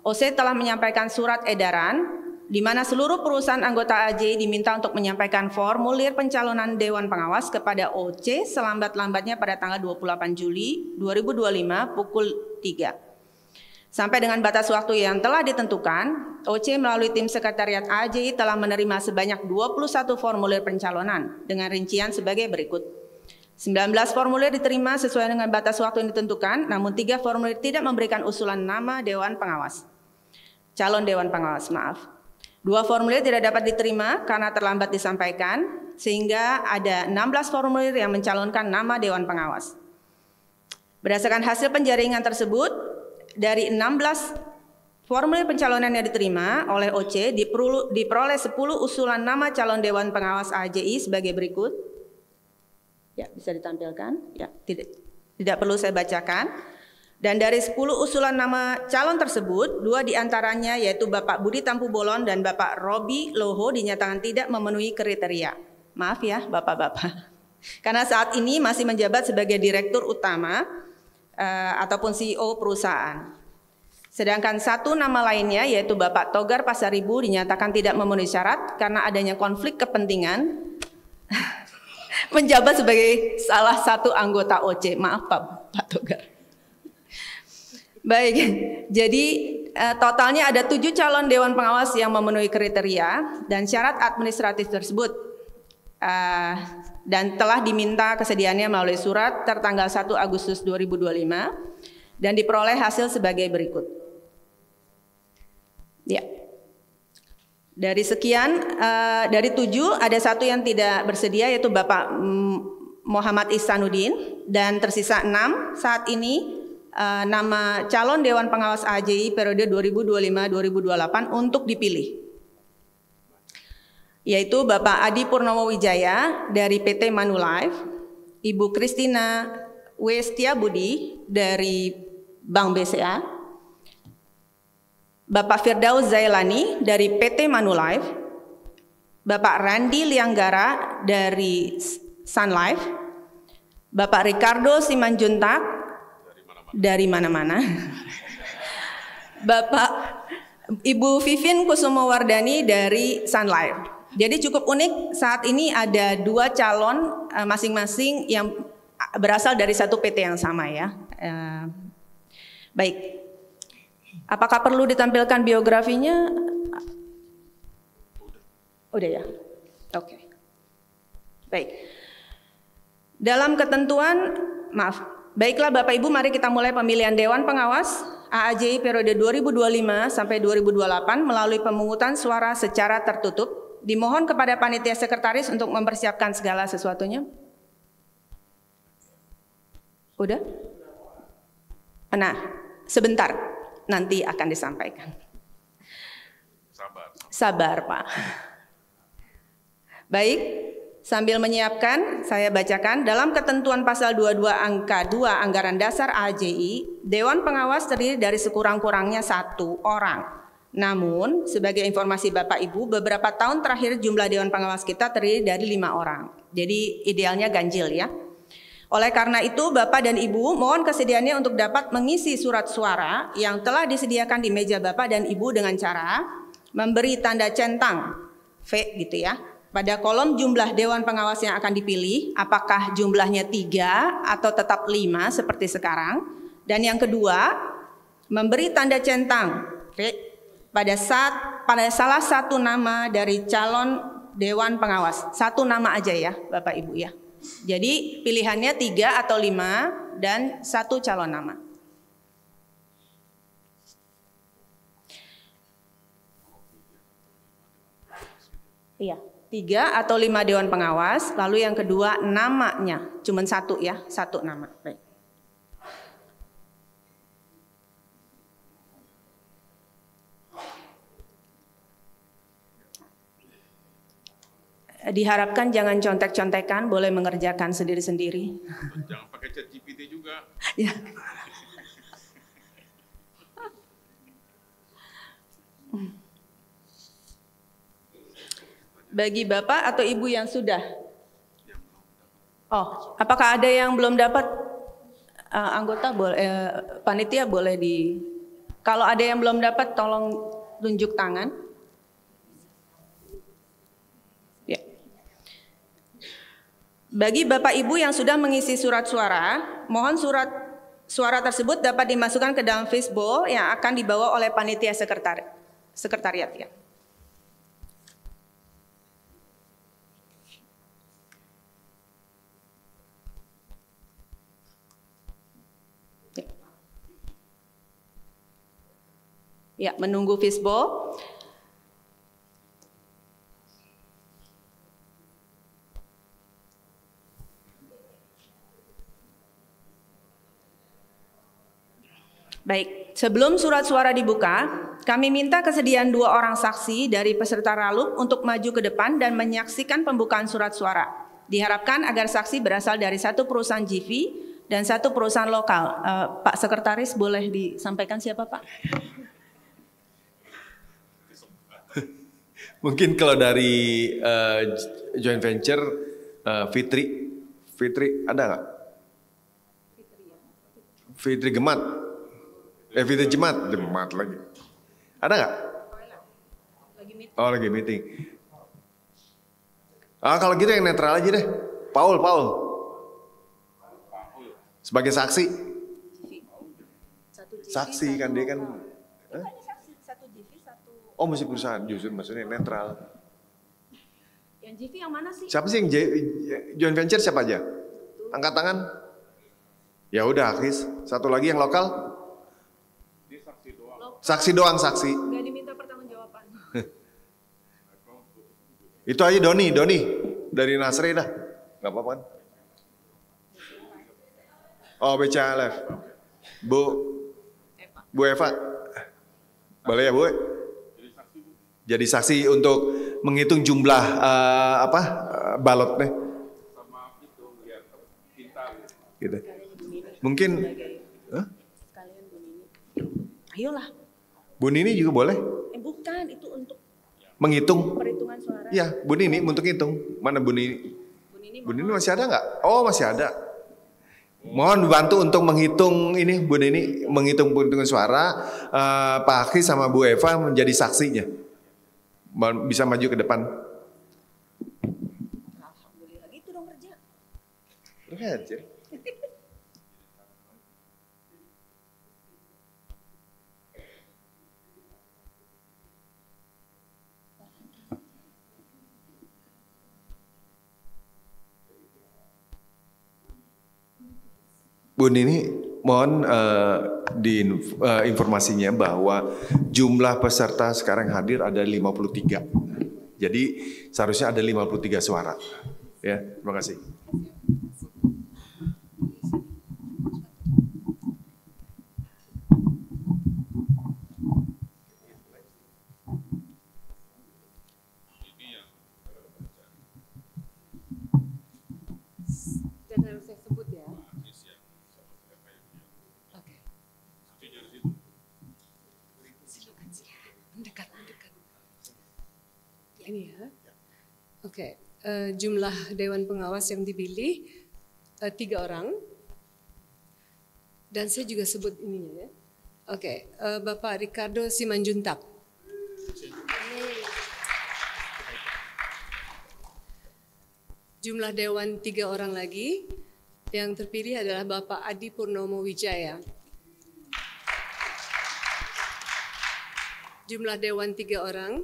OC telah menyampaikan surat edaran di mana seluruh perusahaan anggota AAJI diminta untuk menyampaikan formulir pencalonan Dewan Pengawas kepada OC selambat-lambatnya pada tanggal 28 Juli 2025 pukul 3. Sampai dengan batas waktu yang telah ditentukan, OC melalui tim sekretariat AAJI telah menerima sebanyak 21 formulir pencalonan dengan rincian sebagai berikut. 19 formulir diterima sesuai dengan batas waktu yang ditentukan, namun 3 formulir tidak memberikan usulan nama Dewan Pengawas. Calon Dewan Pengawas, maaf. 2 formulir tidak dapat diterima karena terlambat disampaikan, sehingga ada 16 formulir yang mencalonkan nama Dewan Pengawas. Berdasarkan hasil penjaringan tersebut, dari 16 formulir pencalonan yang diterima oleh OC diperoleh 10 usulan nama calon Dewan Pengawas AAJI sebagai berikut. Ya, bisa ditampilkan. Ya, tidak perlu saya bacakan. Dan dari 10 usulan nama calon tersebut, 2 diantaranya yaitu Bapak Budi Tampu Bolon dan Bapak Robi Loho dinyatakan tidak memenuhi kriteria. Maaf ya Bapak-Bapak. Karena saat ini masih menjabat sebagai Direktur Utama ataupun CEO perusahaan. Sedangkan 1 nama lainnya yaitu Bapak Togar Pasaribu dinyatakan tidak memenuhi syarat karena adanya konflik kepentingan menjabat sebagai salah satu anggota OC. Maaf Pak Togar. Baik, jadi totalnya ada 7 calon Dewan Pengawas yang memenuhi kriteria dan syarat administratif tersebut dan telah diminta kesediaannya melalui surat tertanggal 1 Agustus 2025 dan diperoleh hasil sebagai berikut. Ya. Dari sekian, dari 7 ada 1 yang tidak bersedia yaitu Bapak Muhammad Ihsanuddin dan tersisa 6 saat ini nama calon Dewan Pengawas AAJI periode 2025-2028 untuk dipilih. Yaitu Bapak Adi Purnomo Wijaya dari PT Manulife, Ibu Kristina W. Setiabudi dari Bank BCA, Bapak Firdaus Zailani dari PT Manulife, Bapak Randi Lianggara dari Sun Life, Bapak Ricardo Simanjuntak dari mana-mana, Bapak Ibu Vivien Kusumowardani dari Sun Life. Jadi cukup unik, saat ini ada 2 calon masing-masing yang berasal dari satu PT yang sama ya. Baik. Apakah perlu ditampilkan biografinya? Udah ya? Oke. Baik. Dalam ketentuan, baiklah Bapak Ibu, mari kita mulai pemilihan Dewan Pengawas AAJI periode 2025 sampai 2028 melalui pemungutan suara secara tertutup. Dimohon kepada panitia sekretaris untuk mempersiapkan segala sesuatunya. Udah? Nah, sebentar, nanti akan disampaikan. Sabar, Pak. Baik, sambil menyiapkan, saya bacakan. Dalam ketentuan pasal 22 angka 2 Anggaran Dasar AJI, Dewan Pengawas terdiri dari sekurang-kurangnya 1 orang. Namun, sebagai informasi Bapak Ibu, beberapa tahun terakhir jumlah Dewan Pengawas kita terdiri dari 5 orang. Jadi idealnya ganjil ya. Oleh karena itu, Bapak dan Ibu mohon kesediaannya untuk dapat mengisi surat suara yang telah disediakan di meja Bapak dan Ibu dengan cara memberi tanda centang V gitu ya. Pada kolom jumlah Dewan Pengawas yang akan dipilih, apakah jumlahnya 3 atau tetap 5 seperti sekarang. Dan yang kedua, memberi tanda centang V pada salah satu nama dari calon Dewan Pengawas. 1 nama aja ya Bapak Ibu ya. Jadi pilihannya 3 atau 5 dan 1 calon nama. Iya, 3 atau 5 Dewan Pengawas, lalu yang kedua namanya, cuman 1 ya, 1 nama. Baik. Diharapkan jangan contek-contekan, boleh mengerjakan sendiri-sendiri. Jangan pakai ChatGPT juga. Ya. Bagi Bapak atau Ibu yang sudah? Oh, apakah ada yang belum dapat? Anggota boleh, panitia boleh di. Kalau ada yang belum dapat, tolong tunjuk tangan. Ya. Bagi Bapak Ibu yang sudah mengisi surat suara, mohon surat suara tersebut dapat dimasukkan ke dalam fishbowl yang akan dibawa oleh panitia sekretariat ya. Ya, menunggu fishbowl. Baik, sebelum surat suara dibuka, kami minta kesediaan 2 orang saksi dari peserta RALUP untuk maju ke depan dan menyaksikan pembukaan surat suara. Diharapkan agar saksi berasal dari 1 perusahaan GV dan 1 perusahaan lokal. Pak Sekretaris boleh disampaikan siapa Pak? Mungkin kalau dari joint venture Fitri ada nggak? Fitri Gemat, Fitri Jemat lagi. Ada nggak? Oh lagi meeting. Kalau gitu yang netral aja deh. Paul. Sebagai saksi. Saksi kan dia kan. Oh masih perusahaan, justru maksudnya netral. Yang GV yang mana sih? Siapa sih yang joint venture siapa aja? Angkat tangan. Ya udah, Chris. 1 lagi yang lokal. Saksi doang, saksi. Nggak diminta pertanggungjawaban. Itu aja Doni dari Nasri dah. Nggak apa-apa kan? Oh BCLF. Bu Eva. Boleh ya Bu? Jadi saksi untuk menghitung jumlah balot deh. Gitu. Mungkin Sekalian Bu Nini. Ayolah. Bu Nini juga boleh. Bukan, itu untuk menghitung. perhitungan suara. Iya, Bu Nini untuk hitung. Mana Bu Nini? Bu Nini masih ada nggak? Oh masih ada. Mohon dibantu untuk menghitung ini Bu Nini, menghitung perhitungan suara. Pak Akhi sama Bu Eva menjadi saksinya. Bisa maju ke depan. Alhamdulillah gitu dong kerja. Kerja. Bu Nini, mohon informasinya bahwa jumlah peserta sekarang hadir ada 53. Jadi seharusnya ada 53 suara. Ya, terima kasih. Dan harus saya sebut ya. Oke. Mendekat. Ini ya. Oke. Jumlah Dewan Pengawas yang dipilih 3 orang. Dan saya juga sebut ininya ya. Oke. Bapak Ricardo Simanjuntak. Jumlah Dewan 3 orang lagi. Yang terpilih adalah Bapak Adi Purnomo Wijaya. Jumlah Dewan 3 orang.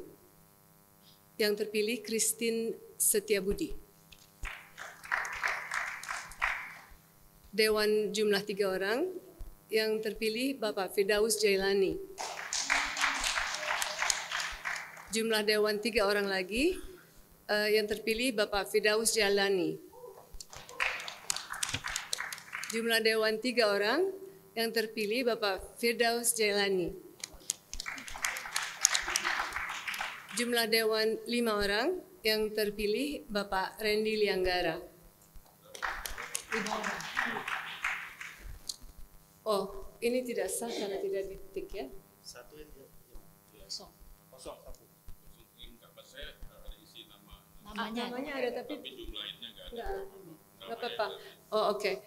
Yang terpilih Christine Setiabudi. Dewan jumlah 3 orang. Yang terpilih Bapak Firdaus Jailani. Jumlah Dewan 3 orang lagi. Yang terpilih Bapak Firdaus Jailani. Jumlah Dewan 3 orang. Yang terpilih Bapak Firdaus Jailani. Jumlah Dewan 5 orang. Yang terpilih Bapak Randy Lianggara. Oh, ini tidak sah karena tidak ditik ya? Satu yang Kosong. Namanya ada tapi jumlahnya nggak apa-apa. Oh oke.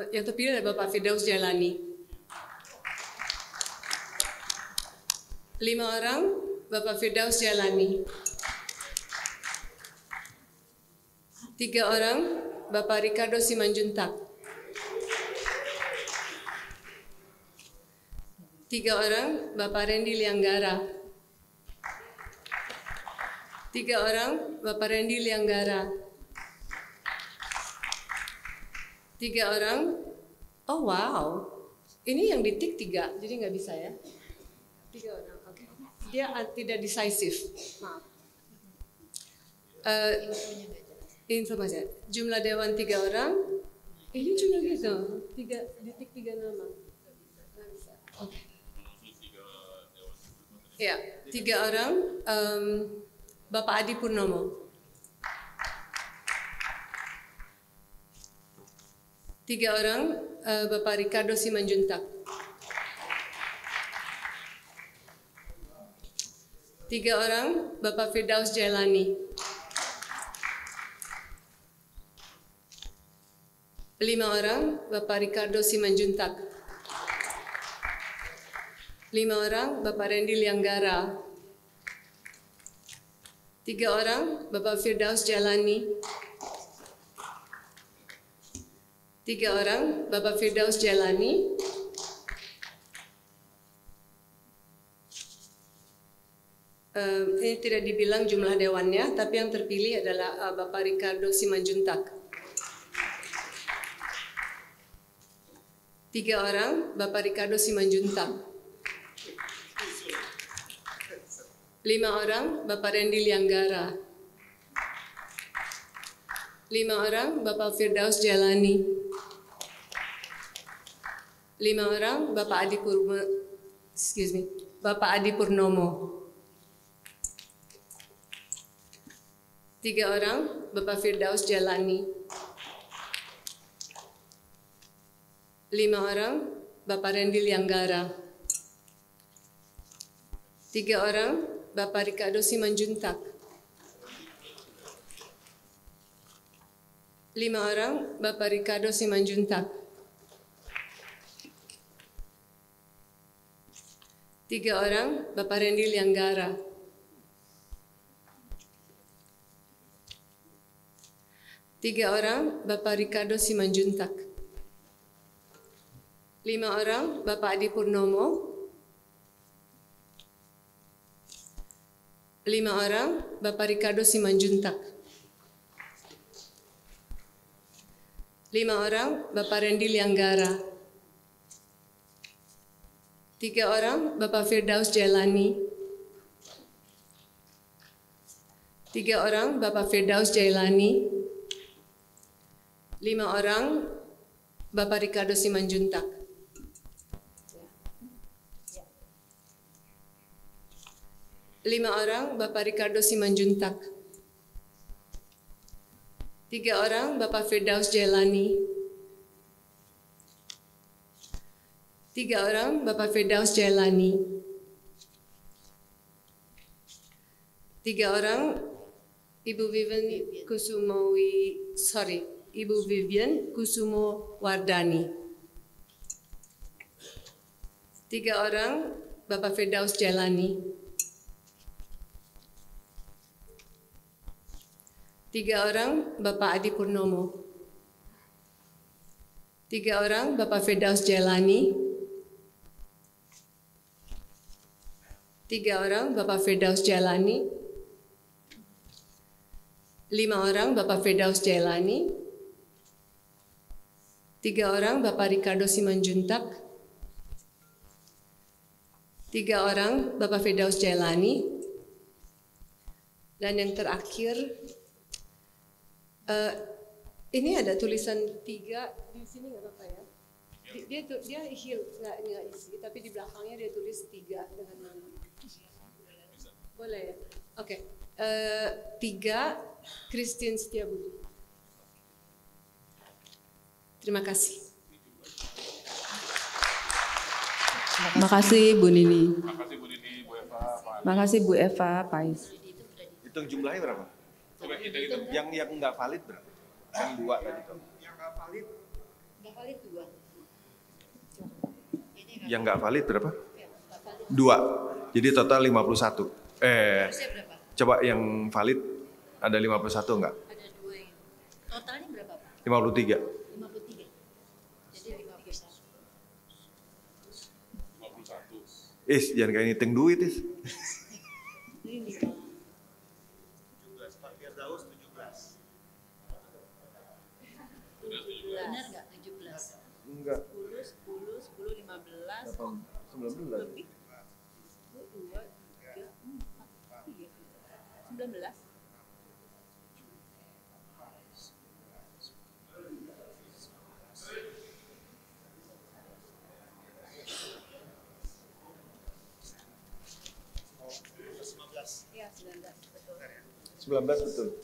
Yang terpilih adalah Bapak Firdaus Jailani. 5 orang Bapak Firdaus Jailani. 3 orang Bapak Ricardo Simanjuntak. 3 orang Bapak Randy Lianggara. 3 orang Bapak Randy Lianggara. 3 orang, oh wow, ini yang ditik 3, jadi nggak bisa ya. 3 orang, oke. Dia tidak decisive, maaf. Informasi, jumlah Dewan 3 orang, ini juga gitu, 3, ditik 3 nama. Nggak bisa, oke. Ya, 3 orang, Bapak Adi Purnomo. 3 orang, Bapak Ricardo Simanjuntak. 3 orang, Bapak Firdaus Jailani. 5 orang, Bapak Ricardo Simanjuntak. 5 orang, Bapak Randy Lianggara. 3 orang, Bapak Firdaus Jailani. 3 orang, Bapak Firdaus Jailani. Ini tidak dibilang jumlah dewannya, tapi yang terpilih adalah Bapak Ricardo Simanjuntak. 3 orang, Bapak Ricardo Simanjuntak. 5 orang, Bapak Randy Lianggara. 5 orang, Bapak Firdaus Jailani. 5 orang, Bapak Adi Purnomo. 3 orang, Bapak Firdaus Jailani. 5 orang, Bapak Randy Lianggara. 3 orang, Bapak Ricardo Simanjuntak. 5 orang, Bapak Ricardo Simanjuntak. 3 orang, Bapak Randy Lianggara. 3 orang, Bapak Ricardo Simanjuntak. 5 orang, Bapak Adi Purnomo. 5 orang, Bapak Ricardo Simanjuntak. 5 orang, Bapak Randy Lianggara. 3 orang, Bapak Firdaus Jailani. 3 orang, Bapak Firdaus Jailani. 5 orang, Bapak Ricardo Simanjuntak. 5 orang, Bapak Ricardo Simanjuntak. 5 3 orang Bapak Firdaus Jailani. 3 orang Bapak Firdaus Jailani. 3 orang Ibu Vivian Kusumo Wardani. 3 orang Bapak Firdaus Jailani. 3 orang Bapak Adi Purnomo. 3 orang Bapak Firdaus Jailani. 3 orang Bapak Firdaus Jailani. 5 orang Bapak Firdaus Jailani. 3 orang Bapak Ricardo Simanjuntak. 3 orang Bapak Firdaus Jailani. Dan yang terakhir, ini ada tulisan 3 di sini nggak apa-apa ya? Dia heal nggak isi, tapi di belakangnya dia tulis 3 dengan nama. Boleh ya? Oke. 3 Christine Setiabudi. Terima kasih. Makasih Bu Nini. Makasih Bu Nini, Bu Eva, Pak. Makasih Bu Eva, Pais. Hitung jumlahnya berapa? Coba kita hitung. Yang nggak valid berapa? Yang 2 tadi tuh. Nggak valid 2. Yang nggak valid berapa? 2. Jadi total 51. Coba yang valid ada 51 enggak? Ada 2 yang. Totalnya berapa, Pak? 53. 53. Jadi 51. Jangan kayak ngitung duit, Ini benar nggak 17? Enggak. 10, 15, 19. lebih. 2, 3, 4, 19. Iya, 19, betul. 19 betul.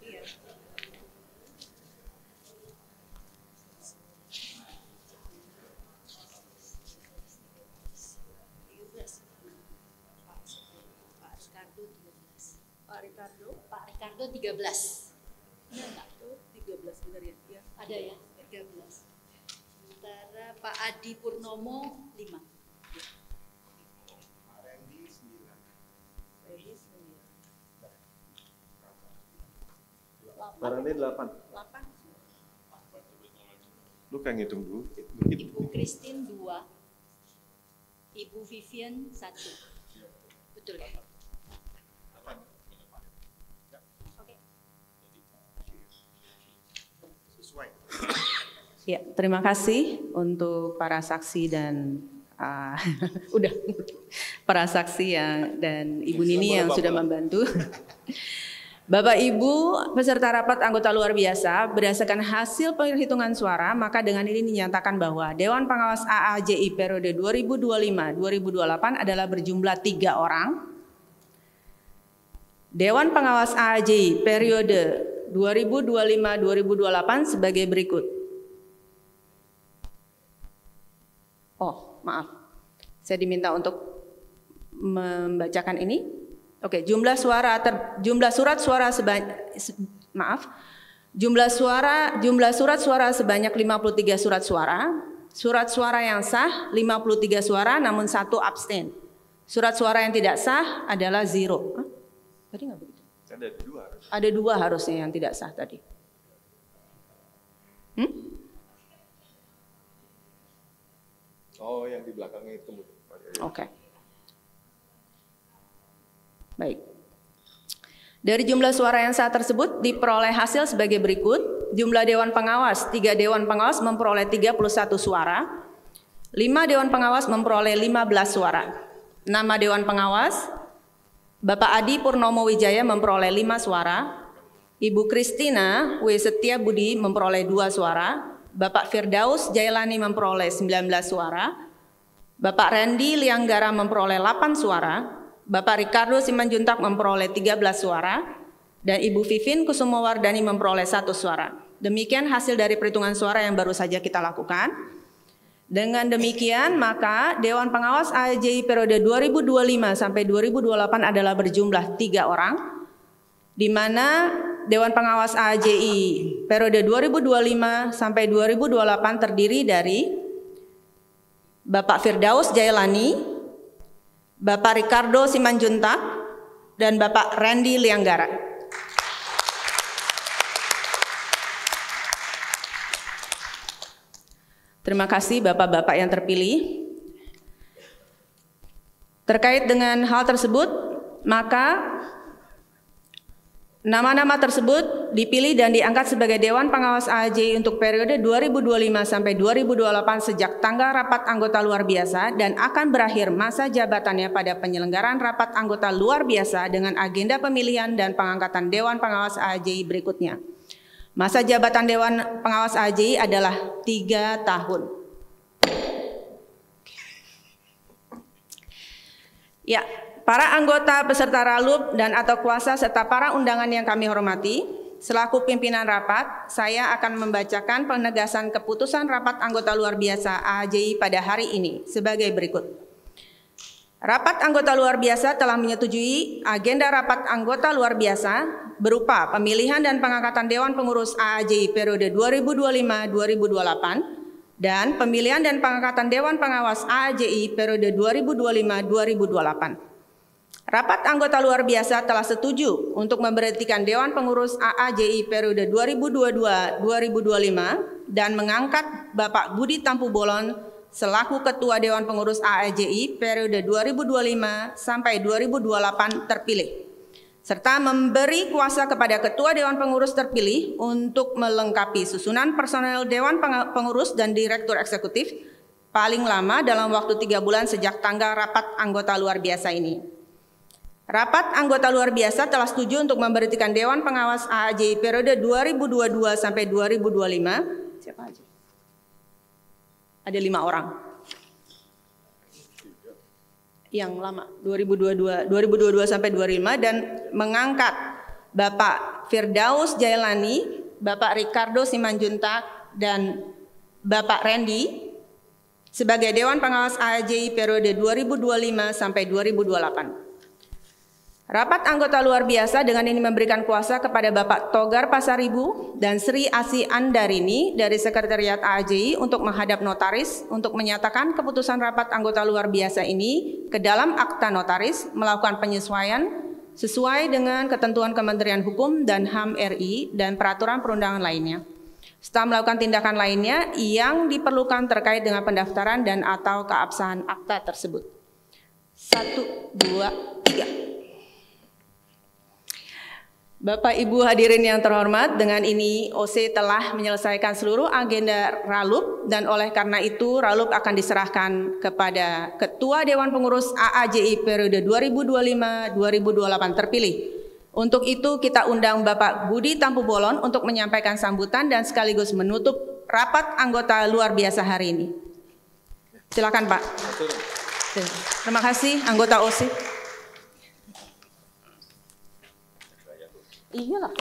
Iya. Pak Ricardo 13. Benar nggak? Tuh 13 benar ya? Iya. Ada ya, 13. Sementara Pak Adi Purnomo 5. Barang ini 8. 8. Lu kayak ngitung dulu. Ibu Christine 2. Ibu Vivian 1. Betul ya? Oke. Ya, terima kasih untuk para saksi dan udah para saksi dan Ibu Nini yang sudah membantu. Bapak Ibu peserta rapat anggota luar biasa, berdasarkan hasil penghitungan suara, maka dengan ini dinyatakan bahwa Dewan Pengawas AAJI periode 2025-2028 adalah berjumlah 3 orang. Dewan Pengawas AAJI periode 2025-2028 sebagai berikut. Oh, maaf. Saya diminta untuk membacakan ini. Oke, jumlah surat suara sebanyak 53 surat suara. Surat suara yang sah 53 suara namun 1 abstain. Surat suara yang tidak sah adalah 0. Tadi nggak begitu? Ada 2 harusnya yang tidak sah tadi. Oh, yang di belakangnya itu. Oke. Baik. Dari jumlah suara yang sah tersebut diperoleh hasil sebagai berikut. Jumlah Dewan Pengawas, 3 Dewan Pengawas memperoleh 31 suara. 5 Dewan Pengawas memperoleh 15 suara. Nama Dewan Pengawas, Bapak Adi Purnomo Wijaya memperoleh 5 suara. Ibu Christina W. Setiabudi memperoleh 2 suara. Bapak Firdaus Jailani memperoleh 19 suara. Bapak Randy Lianggara memperoleh 8 suara. Bapak Ricardo Simanjuntak memperoleh 13 suara, dan Ibu Vivin Kusumowardani memperoleh 1 suara. Demikian hasil dari perhitungan suara yang baru saja kita lakukan. Dengan demikian, maka Dewan Pengawas AAJI periode 2025 sampai 2028 adalah berjumlah 3 orang, di mana Dewan Pengawas AAJI periode 2025 sampai 2028 terdiri dari Bapak Firdaus Jailani, Bapak Ricardo Simanjuntak, dan Bapak Randy Lianggara. Terima kasih Bapak-Bapak yang terpilih. Terkait dengan hal tersebut, maka nama-nama tersebut dipilih dan diangkat sebagai Dewan Pengawas AAJI untuk periode 2025 sampai 2028 sejak tanggal rapat anggota luar biasa dan akan berakhir masa jabatannya pada penyelenggaraan rapat anggota luar biasa dengan agenda pemilihan dan pengangkatan Dewan Pengawas AAJI berikutnya. Masa jabatan Dewan Pengawas AAJI adalah 3 tahun. Ya, para anggota peserta RALUP dan atau kuasa serta para undangan yang kami hormati, selaku pimpinan rapat, saya akan membacakan penegasan keputusan rapat anggota luar biasa AAJI pada hari ini sebagai berikut. Rapat anggota luar biasa telah menyetujui agenda rapat anggota luar biasa berupa pemilihan dan pengangkatan Dewan Pengurus AAJI periode 2025-2028 dan pemilihan dan pengangkatan Dewan Pengawas AAJI periode 2025-2028. Rapat anggota luar biasa telah setuju untuk memberhentikan Dewan Pengurus AAJI periode 2022-2025 dan mengangkat Bapak Budi Tampu Bolon selaku Ketua Dewan Pengurus AAJI periode 2025 sampai 2028 terpilih, serta memberi kuasa kepada Ketua Dewan Pengurus terpilih untuk melengkapi susunan personel Dewan Pengurus dan Direktur Eksekutif paling lama dalam waktu 3 bulan sejak tanggal rapat anggota luar biasa ini. Rapat anggota luar biasa telah setuju untuk memberhentikan Dewan Pengawas AAJI periode 2022 sampai 2025. Siapa aja? Ada 5 orang. Yang lama 2022 sampai 2025 dan mengangkat Bapak Firdaus Jailani, Bapak Ricardo Simanjuntak dan Bapak Randy sebagai Dewan Pengawas AAJI periode 2025 sampai 2028. Rapat anggota luar biasa dengan ini memberikan kuasa kepada Bapak Togar Pasaribu dan Sri Asi Andarini dari Sekretariat AAJI untuk menghadap notaris untuk menyatakan keputusan rapat anggota luar biasa ini ke dalam akta notaris, melakukan penyesuaian sesuai dengan ketentuan Kementerian Hukum dan HAM RI dan peraturan perundangan lainnya. Setelah melakukan tindakan lainnya yang diperlukan terkait dengan pendaftaran dan atau keabsahan akta tersebut. 1, 2, 3. Bapak Ibu hadirin yang terhormat, dengan ini OC telah menyelesaikan seluruh agenda RALUP dan oleh karena itu RALUP akan diserahkan kepada Ketua Dewan Pengurus AAJI periode 2025-2028 terpilih. Untuk itu kita undang Bapak Budi Tampu Bolon untuk menyampaikan sambutan dan sekaligus menutup rapat anggota luar biasa hari ini. Silakan Pak. Terima kasih anggota OC. Iyalah.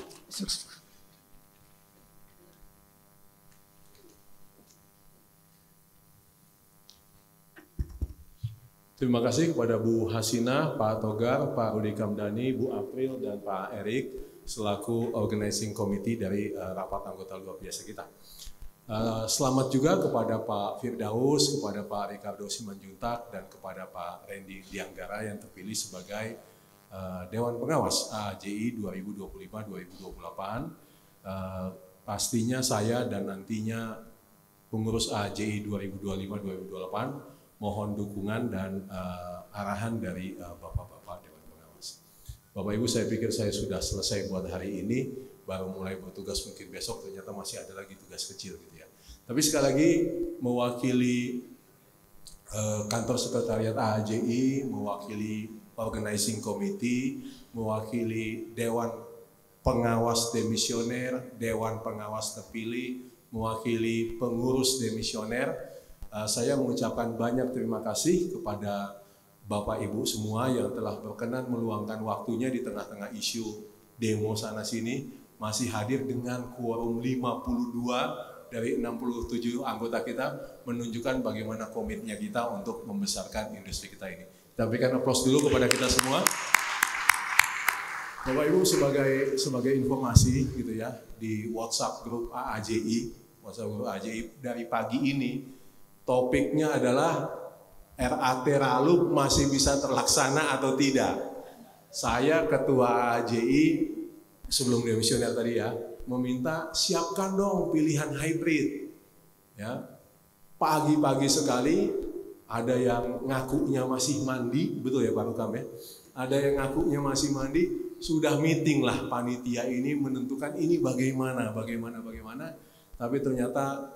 Terima kasih kepada Bu Hasina, Pak Togar, Pak Rudi Kamdani, Bu April, dan Pak Erik selaku organizing committee dari rapat anggota luar biasa kita. Selamat juga kepada Pak Firdaus, kepada Pak Ricardo Simanjuntak, dan kepada Pak Randy Lianggara yang terpilih sebagai Dewan Pengawas AAJI 2025-2028. Pastinya saya dan nantinya pengurus AAJI 2025-2028 mohon dukungan dan arahan dari Bapak-Bapak Dewan Pengawas. Bapak Ibu, saya pikir saya sudah selesai buat hari ini, baru mulai bertugas, mungkin besok ternyata masih ada lagi tugas kecil gitu ya. Tapi sekali lagi mewakili kantor sekretariat AAJI, mewakili organizing committee, mewakili Dewan Pengawas Demisioner, Dewan Pengawas terpilih, mewakili pengurus demisioner, saya mengucapkan banyak terima kasih kepada Bapak Ibu semua yang telah berkenan meluangkan waktunya di tengah-tengah isu demo sana sini, masih hadir dengan quorum 52 dari 67 anggota kita, menunjukkan bagaimana komitmennya kita untuk membesarkan industri kita ini. Kita berikan aplaus dulu kepada kita semua. Bapak Ibu, sebagai informasi gitu ya, di WhatsApp grup AAJI dari pagi ini topiknya adalah RAT Raluk masih bisa terlaksana atau tidak. Saya Ketua AAJI sebelum demisioner tadi ya, meminta siapkan dong pilihan hybrid. Ya, pagi-pagi sekali ada yang ngakunya masih mandi, betul ya Pak Rukam ya? Ada yang ngakunya masih mandi, sudah meeting lah panitia ini menentukan ini bagaimana, tapi ternyata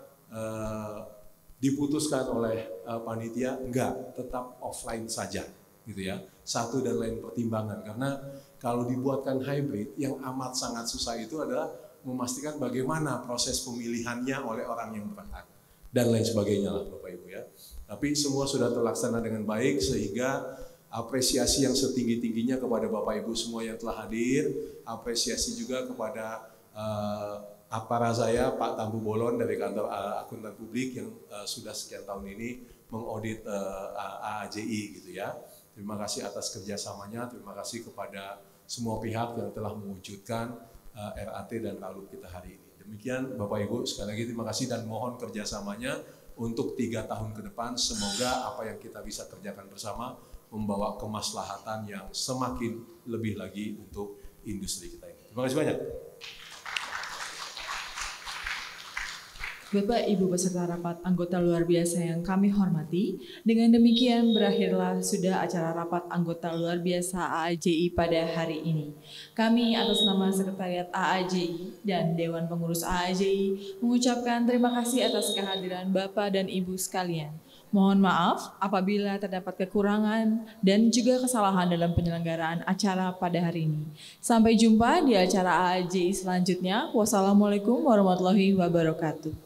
diputuskan oleh panitia enggak, tetap offline saja gitu ya. Satu dan lain pertimbangan, karena kalau dibuatkan hybrid yang amat sangat susah itu adalah memastikan bagaimana proses pemilihannya oleh orang yang berhak dan lain sebagainya lah Bapak Ibu ya. Tapi semua sudah terlaksana dengan baik, sehingga apresiasi yang setinggi-tingginya kepada Bapak Ibu semua yang telah hadir, apresiasi juga kepada aparat saya Pak Tampu Bolon dari kantor akuntan publik yang sudah sekian tahun ini mengaudit AAJI gitu ya. Terima kasih atas kerjasamanya, terima kasih kepada semua pihak yang telah mewujudkan RAT dan Raluk kita hari ini. Demikian Bapak Ibu, sekali lagi terima kasih dan mohon kerjasamanya untuk 3 tahun ke depan. Semoga apa yang kita bisa kerjakan bersama membawa kemaslahatan yang semakin lebih lagi untuk industri kita ini. Terima kasih banyak. Bapak Ibu peserta rapat anggota luar biasa yang kami hormati, dengan demikian berakhirlah sudah acara rapat anggota luar biasa AAJI pada hari ini. Kami atas nama Sekretariat AAJI dan Dewan Pengurus AAJI mengucapkan terima kasih atas kehadiran Bapak dan Ibu sekalian. Mohon maaf apabila terdapat kekurangan dan juga kesalahan dalam penyelenggaraan acara pada hari ini. Sampai jumpa di acara AAJI selanjutnya. Wassalamualaikum warahmatullahi wabarakatuh.